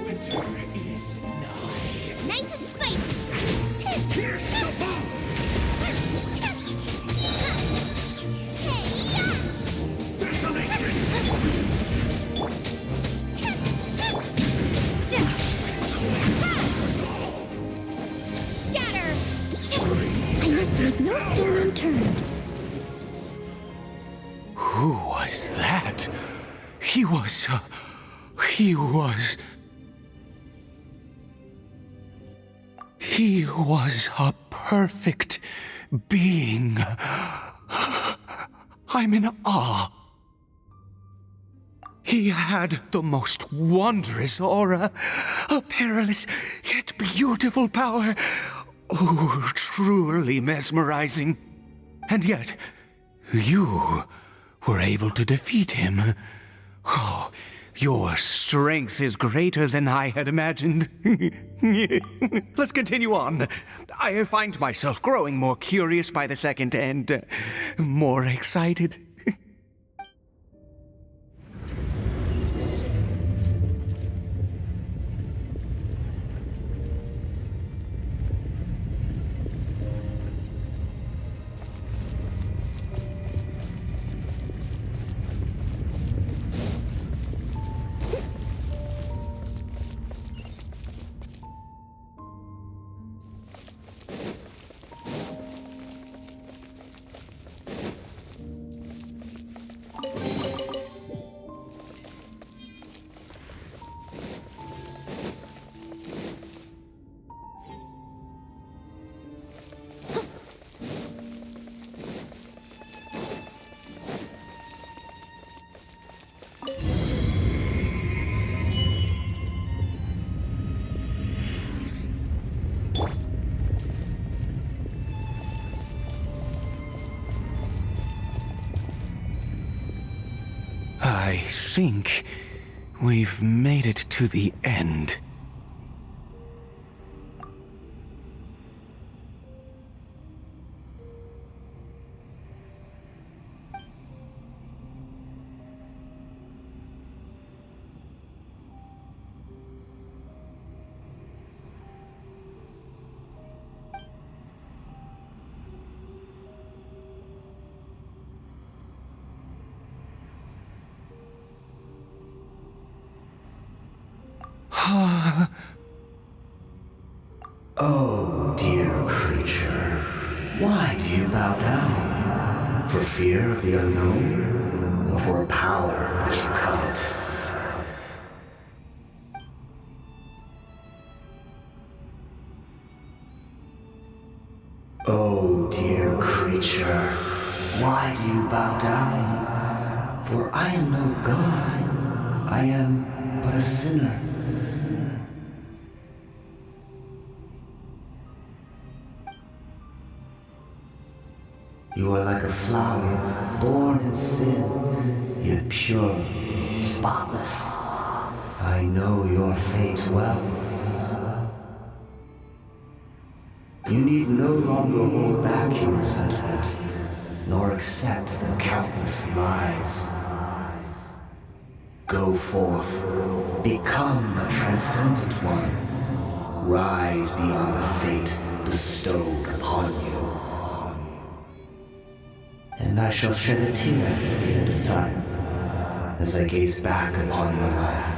Winter is nigh. Nice and spicy. Here's the bomb! Scatter! I must leave no stone unturned. Who was that? He was a perfect being. I'm in awe. He had the most wondrous aura, a perilous yet beautiful power. Oh, truly mesmerizing. And yet, you were able to defeat him. Oh, your strength is greater than I had imagined. Let's continue on. I find myself growing more curious by the second and more excited. I think we've made it to the end. Oh, dear creature, why do you bow down? For fear of the unknown? Or for a power that you covet? Oh, dear creature, why do you bow down? For I am no god. I am but a sinner. You are like a flower, born in sin, yet pure, spotless. I know your fate well. You need no longer hold back your resentment, nor accept the countless lies. Go forth, become a transcendent one. Rise beyond the fate bestowed upon you. And I shall shed a tear at the end of time, as I gaze back upon your life.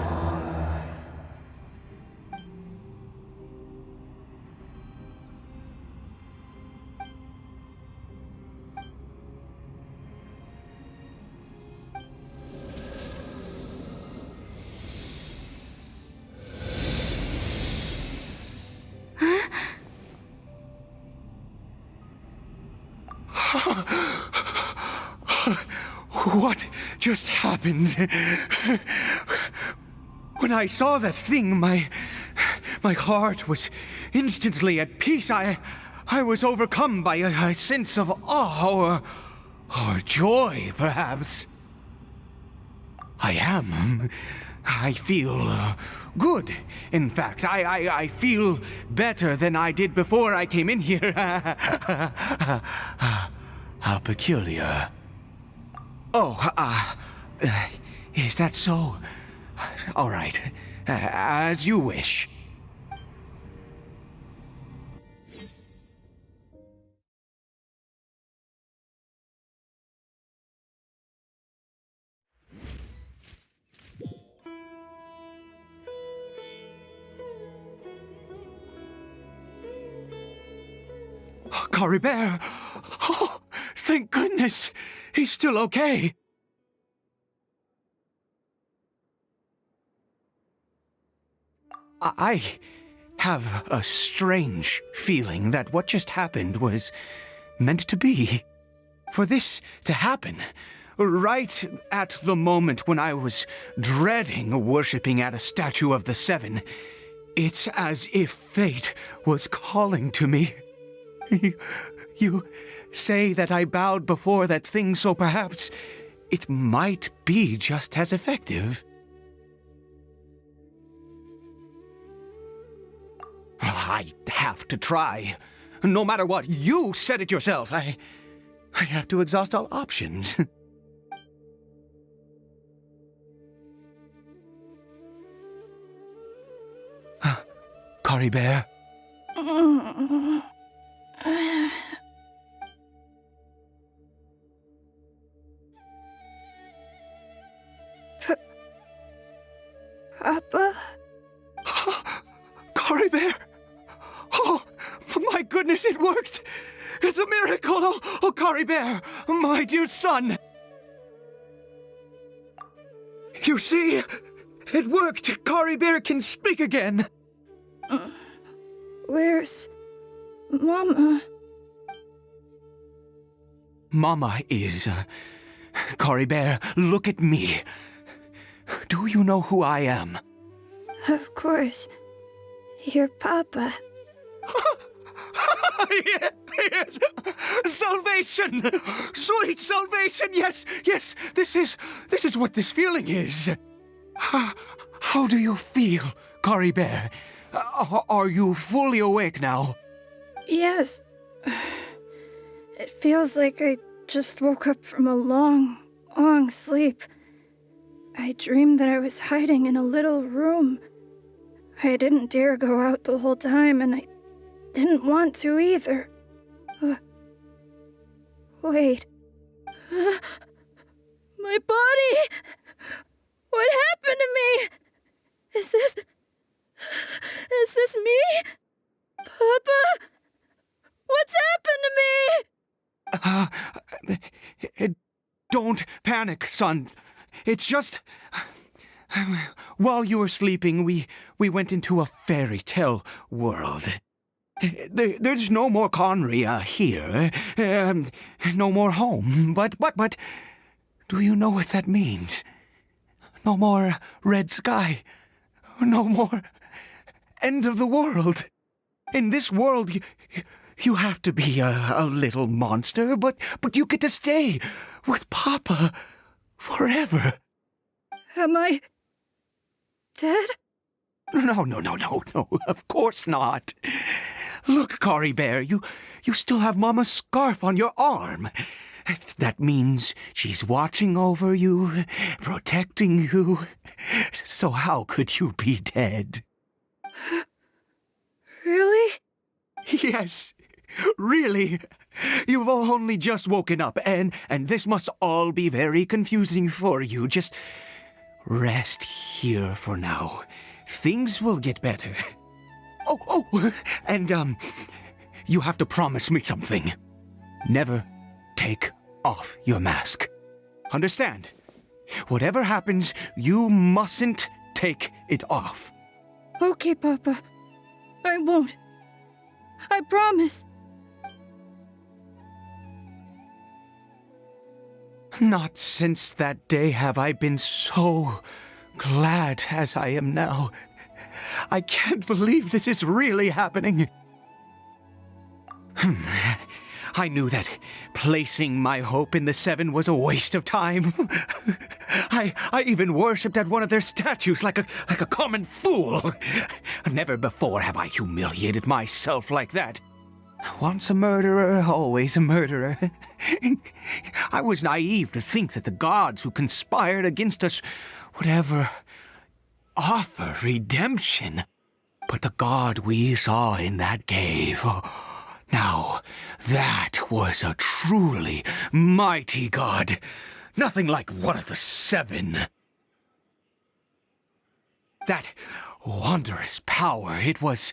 What just happened? When I saw that thing, my heart was instantly at peace. I was overcome by a sense of awe or joy, perhaps. I am I feel good. In fact, I feel better than I did before I came in here. How peculiar. Oh, is that so? All right, as you wish. Caribert! Oh, thank goodness! He's still okay! I have a strange feeling that what just happened was meant to be. For this to happen, right at the moment when I was dreading worshipping at a statue of the Seven, it's as if fate was calling to me. You say that I bowed before that thing, so perhaps it might be just as effective. I have to try. No matter what, you said it yourself. I have to exhaust all options. Caribert? Papa? Caribert! Oh, my goodness, it worked! It's a miracle! Oh, Caribert, my dear son! You see? It worked! Caribert can speak again! Where's Mama? Mama is... Caribert, look at me. Do you know who I am? Of course. Your Papa. Yes! Salvation! Sweet salvation! Yes, yes! This is what this feeling is. How do you feel, Caribert? Are you fully awake now? Yes. It feels like I just woke up from a long, long sleep. I dreamed that I was hiding in a little room. I didn't dare go out the whole time, and I didn't want to either. Wait. My body! What happened to me? Is this me? Papa? What's happened to me? Don't panic, son. It's just... While you were sleeping, we went into a fairy tale world. There's no more Conria here. No more home. But, do you know what that means? No more red sky. No more end of the world. In this world, you have to be a little monster, but you get to stay with Papa forever. Am I dead? No, of course not. Look, Caribert, you still have Mama's scarf on your arm. That means she's watching over you, protecting you. So how could you be dead? Really? Yes, really. You've only just woken up, and this must all be very confusing for you. Just rest here for now. Things will get better. Oh, and, you have to promise me something. Never take off your mask. Understand? Whatever happens, you mustn't take it off. Okay, Papa. I won't. I promise. Not since that day have I been so glad as I am now. I can't believe this is really happening. I knew that placing my hope in the Seven was a waste of time. I even worshipped at one of their statues like a common fool. Never before have I humiliated myself like that. Once a murderer, always a murderer. I was naive to think that the gods who conspired against us would ever offer redemption. But the god we saw in that cave, now that was a truly mighty god. Nothing like one of the seven. That wondrous power, it was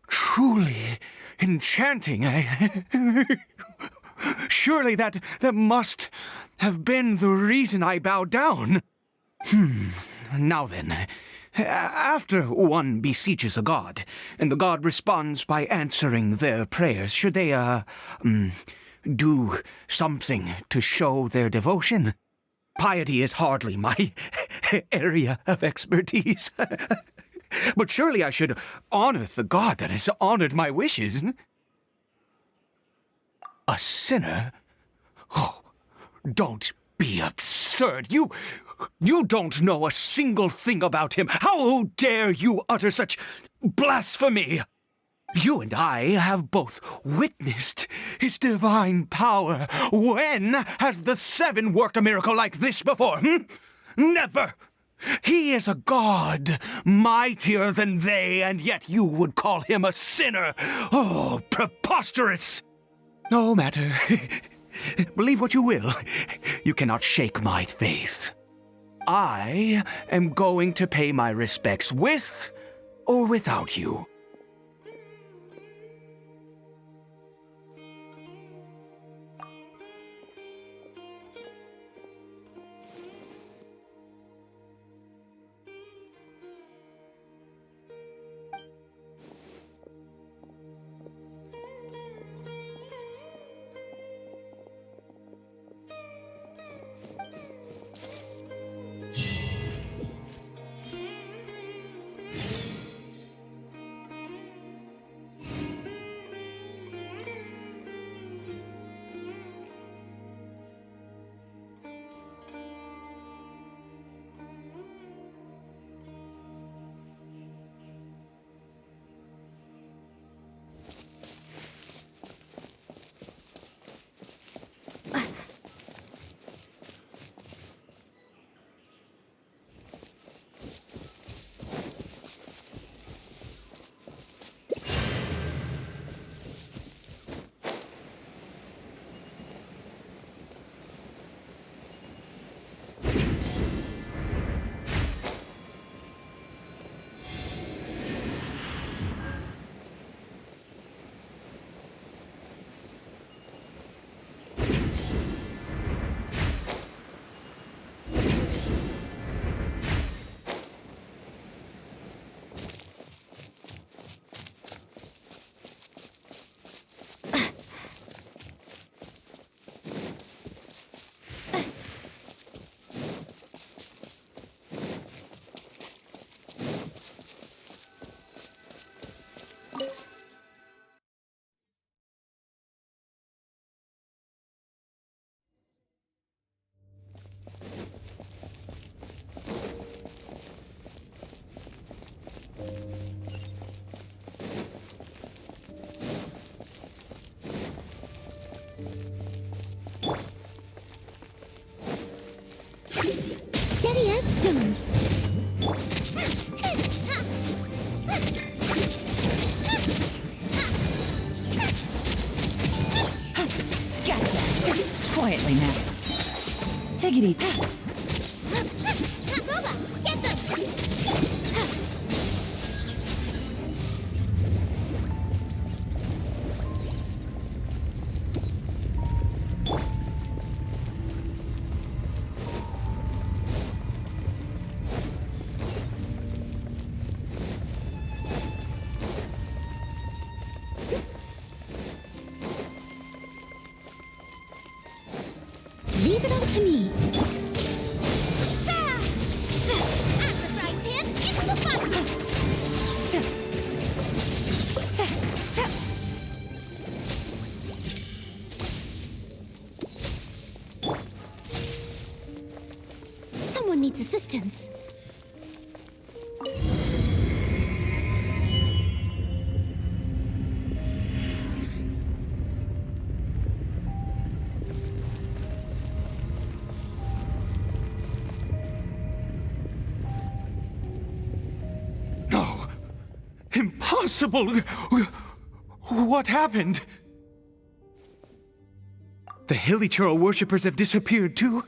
truly enchanting. Surely that must have been the reason I bowed down. Now then, after one beseeches a god, and the god responds by answering their prayers, should they, do something to show their devotion? Piety is hardly my area of expertise. But surely I should honor the god that has honored my wishes. A sinner? Oh, don't be absurd. You don't know a single thing about him. How dare you utter such blasphemy? You and I have both witnessed his divine power. When has the seven worked a miracle like this before? Never! He is a god, mightier than they, and yet you would call him a sinner. Oh, preposterous! No matter. Believe what you will. You cannot shake my faith. I am going to pay my respects with or without you. Steady as stone. Gotcha. Quietly now. Take it easy. Booba, get them! Leave it all to me. At the frying pan, into the fire! someone needs assistance. No! Impossible! What happened? The Hilichurl worshippers have disappeared too?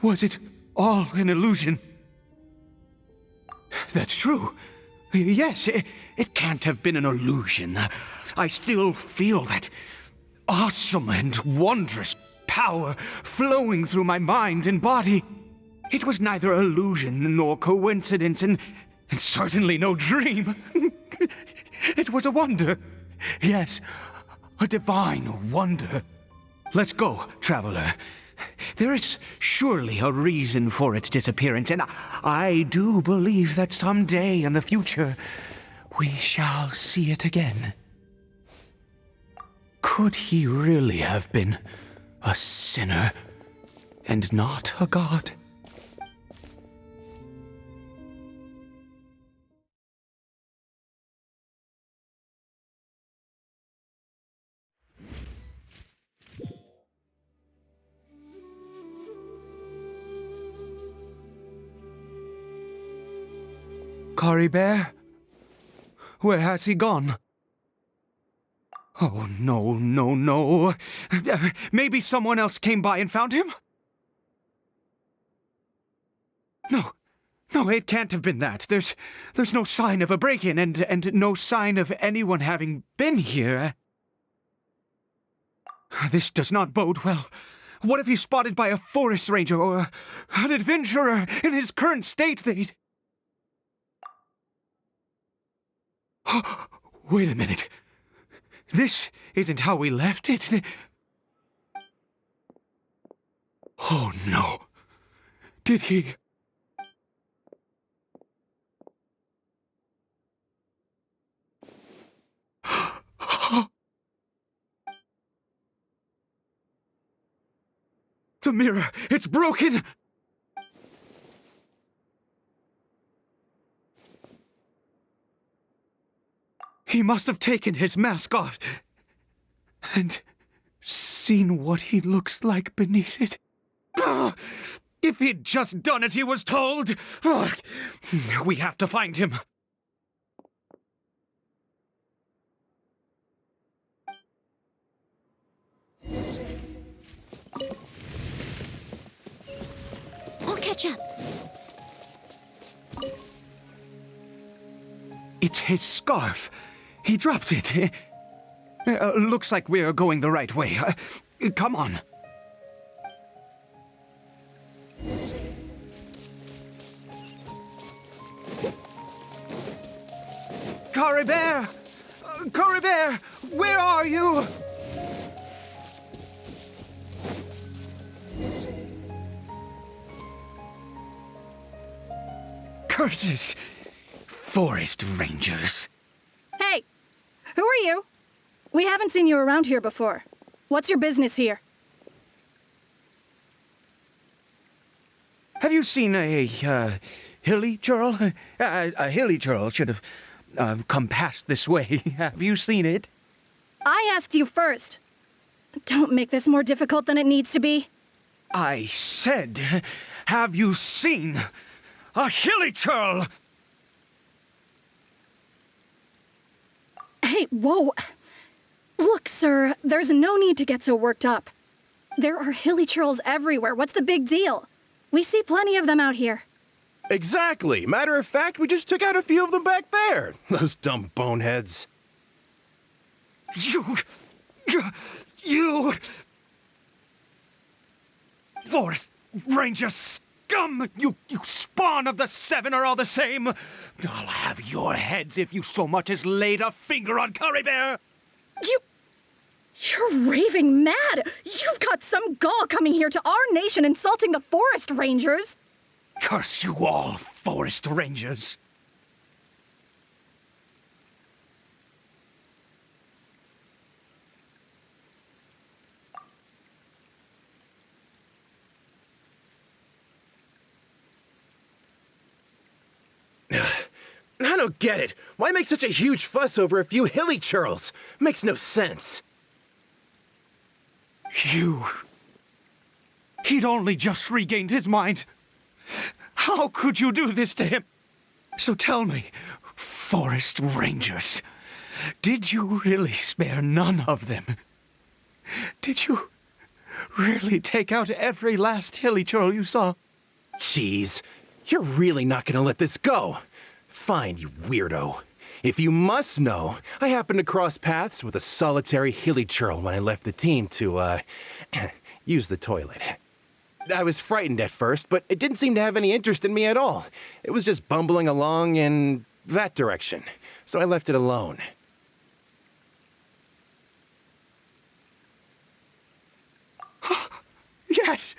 Was it all an illusion? That's true. Yes, it can't have been an illusion. I still feel that awesome and wondrous power flowing through my mind and body. It was neither illusion nor coincidence, and certainly no dream. It was a wonder. Yes, a divine wonder. Let's go, traveler. There is surely a reason for its disappearance, and I do believe that someday in the future we shall see it again. Could he really have been a sinner and not a god? Caribert? Where has he gone? Oh, no. Maybe someone else came by and found him? No, it can't have been that. There's no sign of a break-in and no sign of anyone having been here. This does not bode well. What if he's spotted by a forest ranger or an adventurer in his current state? Wait a minute. This isn't how we left it. Oh, no. Did he... The mirror! It's broken! He must have taken his mask off and seen what he looks like beneath it. If he'd just done as he was told! We have to find him. I'll catch up. It's his scarf. He dropped it. Looks like we're going the right way. Come on. Caribert! Caribert! Where are you? Curses! Forest rangers. Hey! Who are you? We haven't seen you around here before. What's your business here? Have you seen a Hilichurl? A Hilichurl should have come past this way. Have you seen it? I asked you first. Don't make this more difficult than it needs to be. I said, have you seen a Hilichurl? Hey, whoa. Look, sir, there's no need to get so worked up. There are Hilichurls everywhere. What's the big deal? We see plenty of them out here. Exactly. Matter of fact, we just took out a few of them back there. Those dumb boneheads. You... Forest Ranger scum! You spawn of the Seven are all the same! I'll have your heads if you so much as laid a finger on Caribert! You're raving mad! You've got some gall coming here to our nation insulting the Forest Rangers! Curse you all, Forest Rangers! I don't get it. Why make such a huge fuss over a few hilly churls? Makes no sense. He'd only just regained his mind. How could you do this to him? So tell me, forest rangers, did you really spare none of them? Did you really take out every last hilly churl you saw? Jeez, you're really not gonna let this go. Fine, you weirdo. If you must know, I happened to cross paths with a solitary hilly churl when I left the team to, use the toilet. I was frightened at first, but it didn't seem to have any interest in me at all. It was just bumbling along in that direction, so I left it alone. Yes!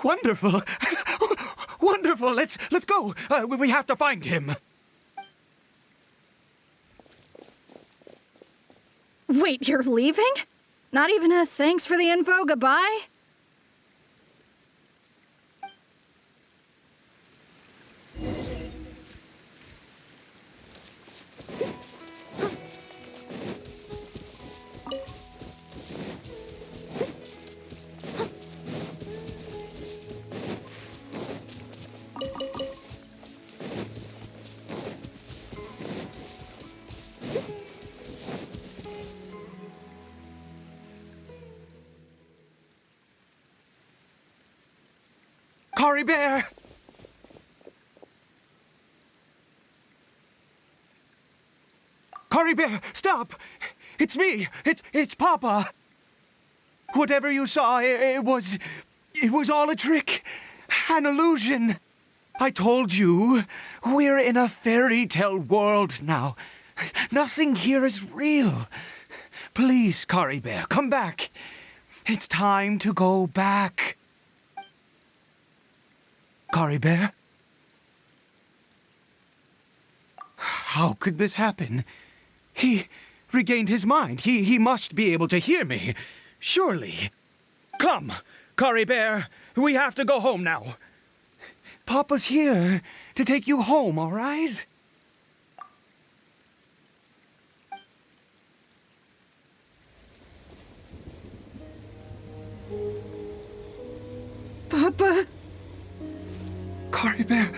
Wonderful! Wonderful! Let's go! We have to find him! Wait, you're leaving? Not even a thanks for the info, goodbye? Caribert! Caribert, stop! It's me! It's Papa! Whatever you saw, it was all a trick. An illusion. I told you, we're in a fairy tale world now. Nothing here is real. Please, Caribert, come back. It's time to go back. Caribert? How could this happen? He regained his mind. He must be able to hear me. Surely. Come, Caribert. We have to go home now. Papa's here to take you home, all right? Papa? Caribert.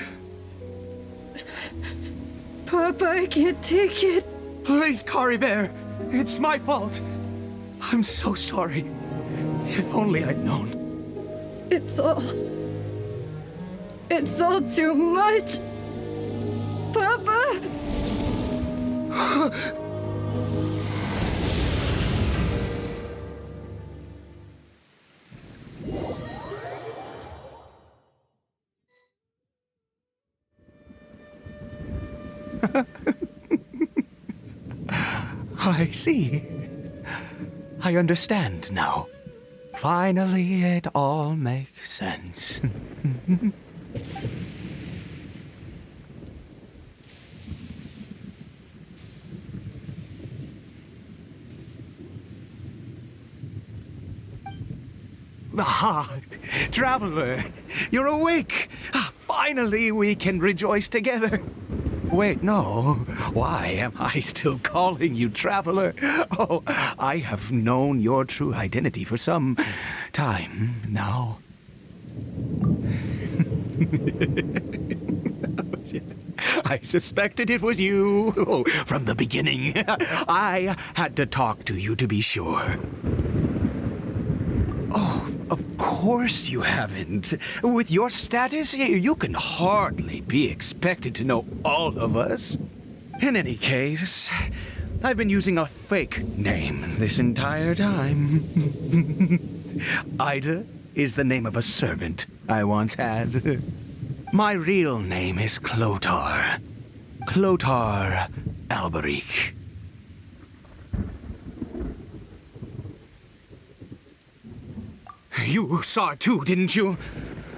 Papa, I can't take it. Please, Caribert. It's my fault. I'm so sorry. If only I'd known. It's all too much. Papa! I see. I understand now. Finally, it all makes sense. Ah, Traveler, you're awake. Finally, we can rejoice together. Wait, no. Why am I still calling you Traveler? Oh, I have known your true identity for some time now. I suspected it was you from the beginning. I had to talk to you to be sure. Oh, of course you haven't. With your status, you can hardly be expected to know all of us. In any case, I've been using a fake name this entire time. Ida is the name of a servant I once had. My real name is Clotar. Clotar Alberic. You saw it too, didn't you?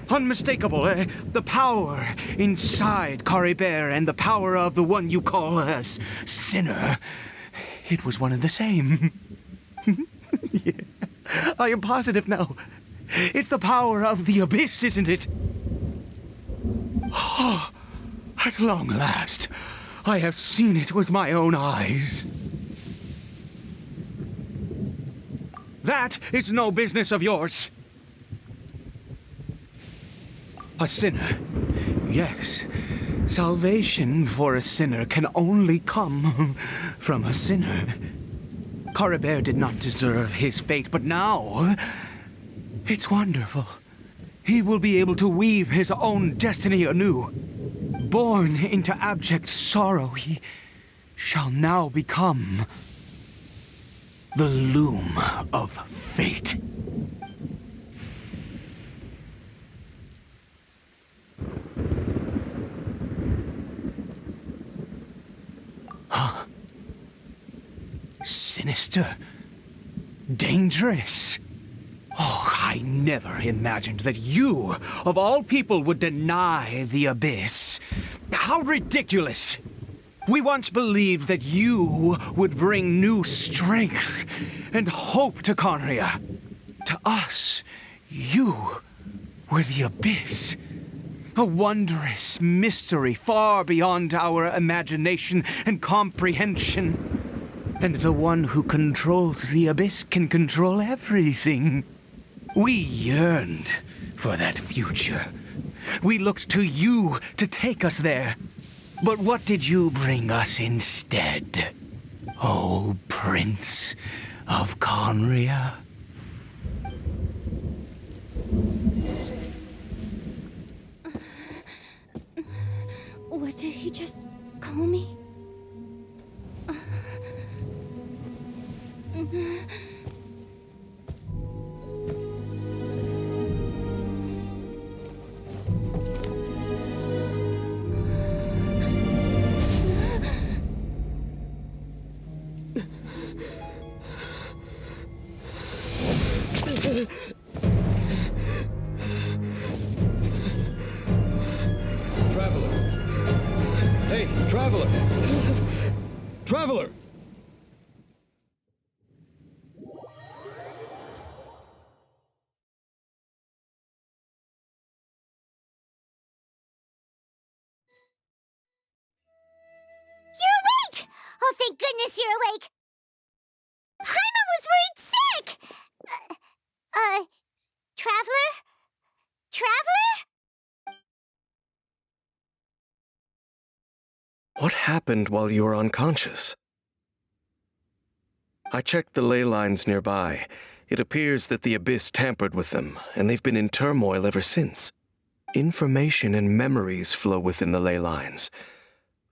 Unmistakable, the power inside Caribert and the power of the one you call a sinner. It was one and the same. Yeah, I am positive now. It's the power of the abyss, isn't it? Oh, at long last, I have seen it with my own eyes. That is no business of yours. A sinner. Yes, salvation for a sinner can only come from a sinner. Caribert did not deserve his fate, but now it's wonderful. He will be able to weave his own destiny anew. Born into abject sorrow, he shall now become the loom of fate. Huh? Sinister. Dangerous. Oh, I never imagined that you, of all people, would deny the abyss. How ridiculous! We once believed that you would bring new strength and hope to Conria. To us, you were the abyss. A wondrous mystery far beyond our imagination and comprehension. And the one who controls the abyss can control everything. We yearned for that future. We looked to you to take us there. But what did you bring us instead? Oh, Prince of Conria? What did he just call me? Traveler! Hey, Traveler! Traveler! You're awake! Oh, thank goodness you're awake! Paimon was worried sick! Traveler? Traveler? What happened while you were unconscious? I checked the ley lines nearby. It appears that the Abyss tampered with them, and they've been in turmoil ever since. Information and memories flow within the ley lines.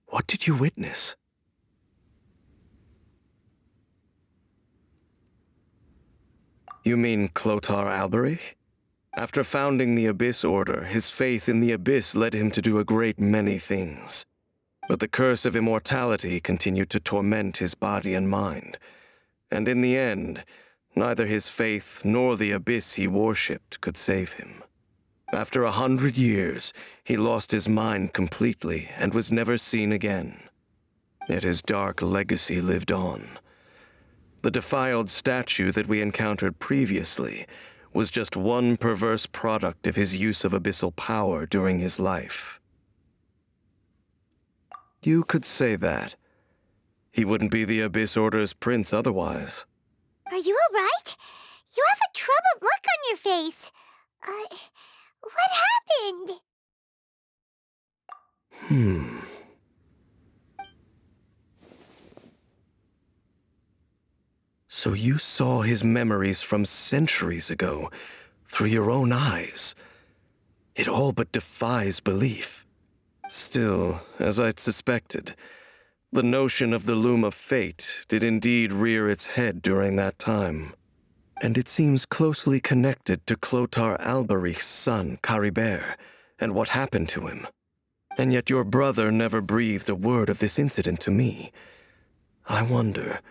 What did you witness? You mean Clotar Alberich? After founding the Abyss Order, his faith in the Abyss led him to do a great many things. But the curse of immortality continued to torment his body and mind. And in the end, neither his faith nor the Abyss he worshipped could save him. After 100 years, he lost his mind completely and was never seen again. Yet his dark legacy lived on. The defiled statue that we encountered previously was just one perverse product of his use of abyssal power during his life. You could say that. He wouldn't be the Abyss Order's prince otherwise. Are you alright? You have a troubled look on your face. What happened? So you saw his memories from centuries ago through your own eyes. It all but defies belief. Still, as I'd suspected, the notion of the Loom of Fate did indeed rear its head during that time. And it seems closely connected to Clotar Alberich's son, Caribert, and what happened to him. And yet your brother never breathed a word of this incident to me. I wonder,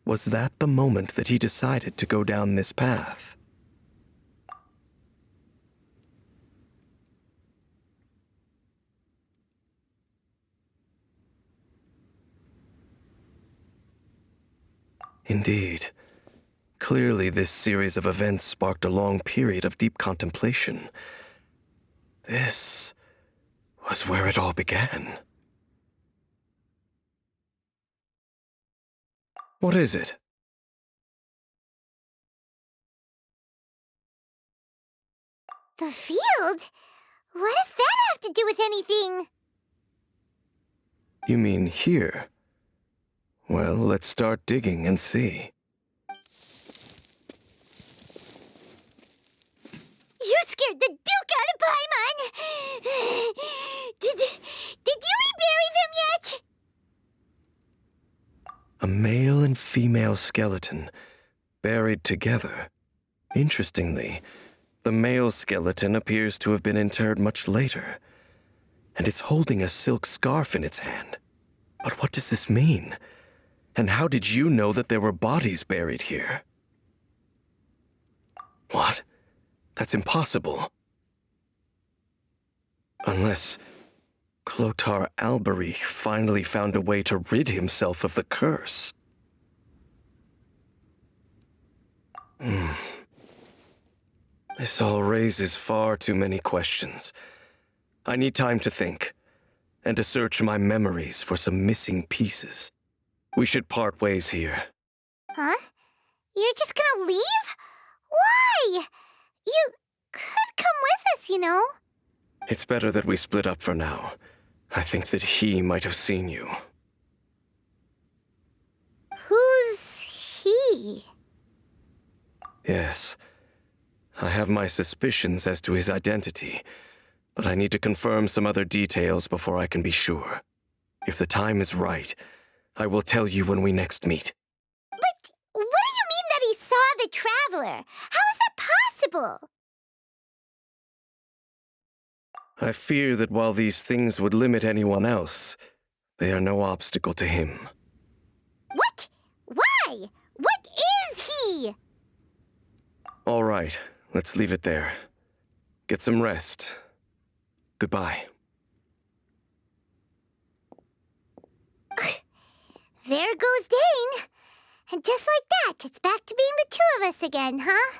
was that the moment that he decided to go down this path? Indeed. Clearly, this series of events sparked a long period of deep contemplation. This was where it all began. What is it? The field? What does that have to do with anything? You mean here? Well, let's start digging and see. You scared the Duke out of Paimon! Did you rebury them yet? A male and female skeleton, buried together. Interestingly, the male skeleton appears to have been interred much later, and it's holding a silk scarf in its hand. But what does this mean? And how did you know that there were bodies buried here? What? That's impossible. Unless Clotar Albery finally found a way to rid himself of the curse. This all raises far too many questions. I need time to think, and to search my memories for some missing pieces. We should part ways here. Huh? You're just gonna leave? Why? You could come with us, you know. It's better that we split up for now. I think that he might have seen you. Who's he? Yes. I have my suspicions as to his identity, but I need to confirm some other details before I can be sure. If the time is right, I will tell you when we next meet. But what do you mean that he saw the Traveler? How is that possible? I fear that while these things would limit anyone else, they are no obstacle to him. What? Why? What is he? All right, let's leave it there. Get some rest. Goodbye. There goes Dane. And just like that, it's back to being the two of us again, huh?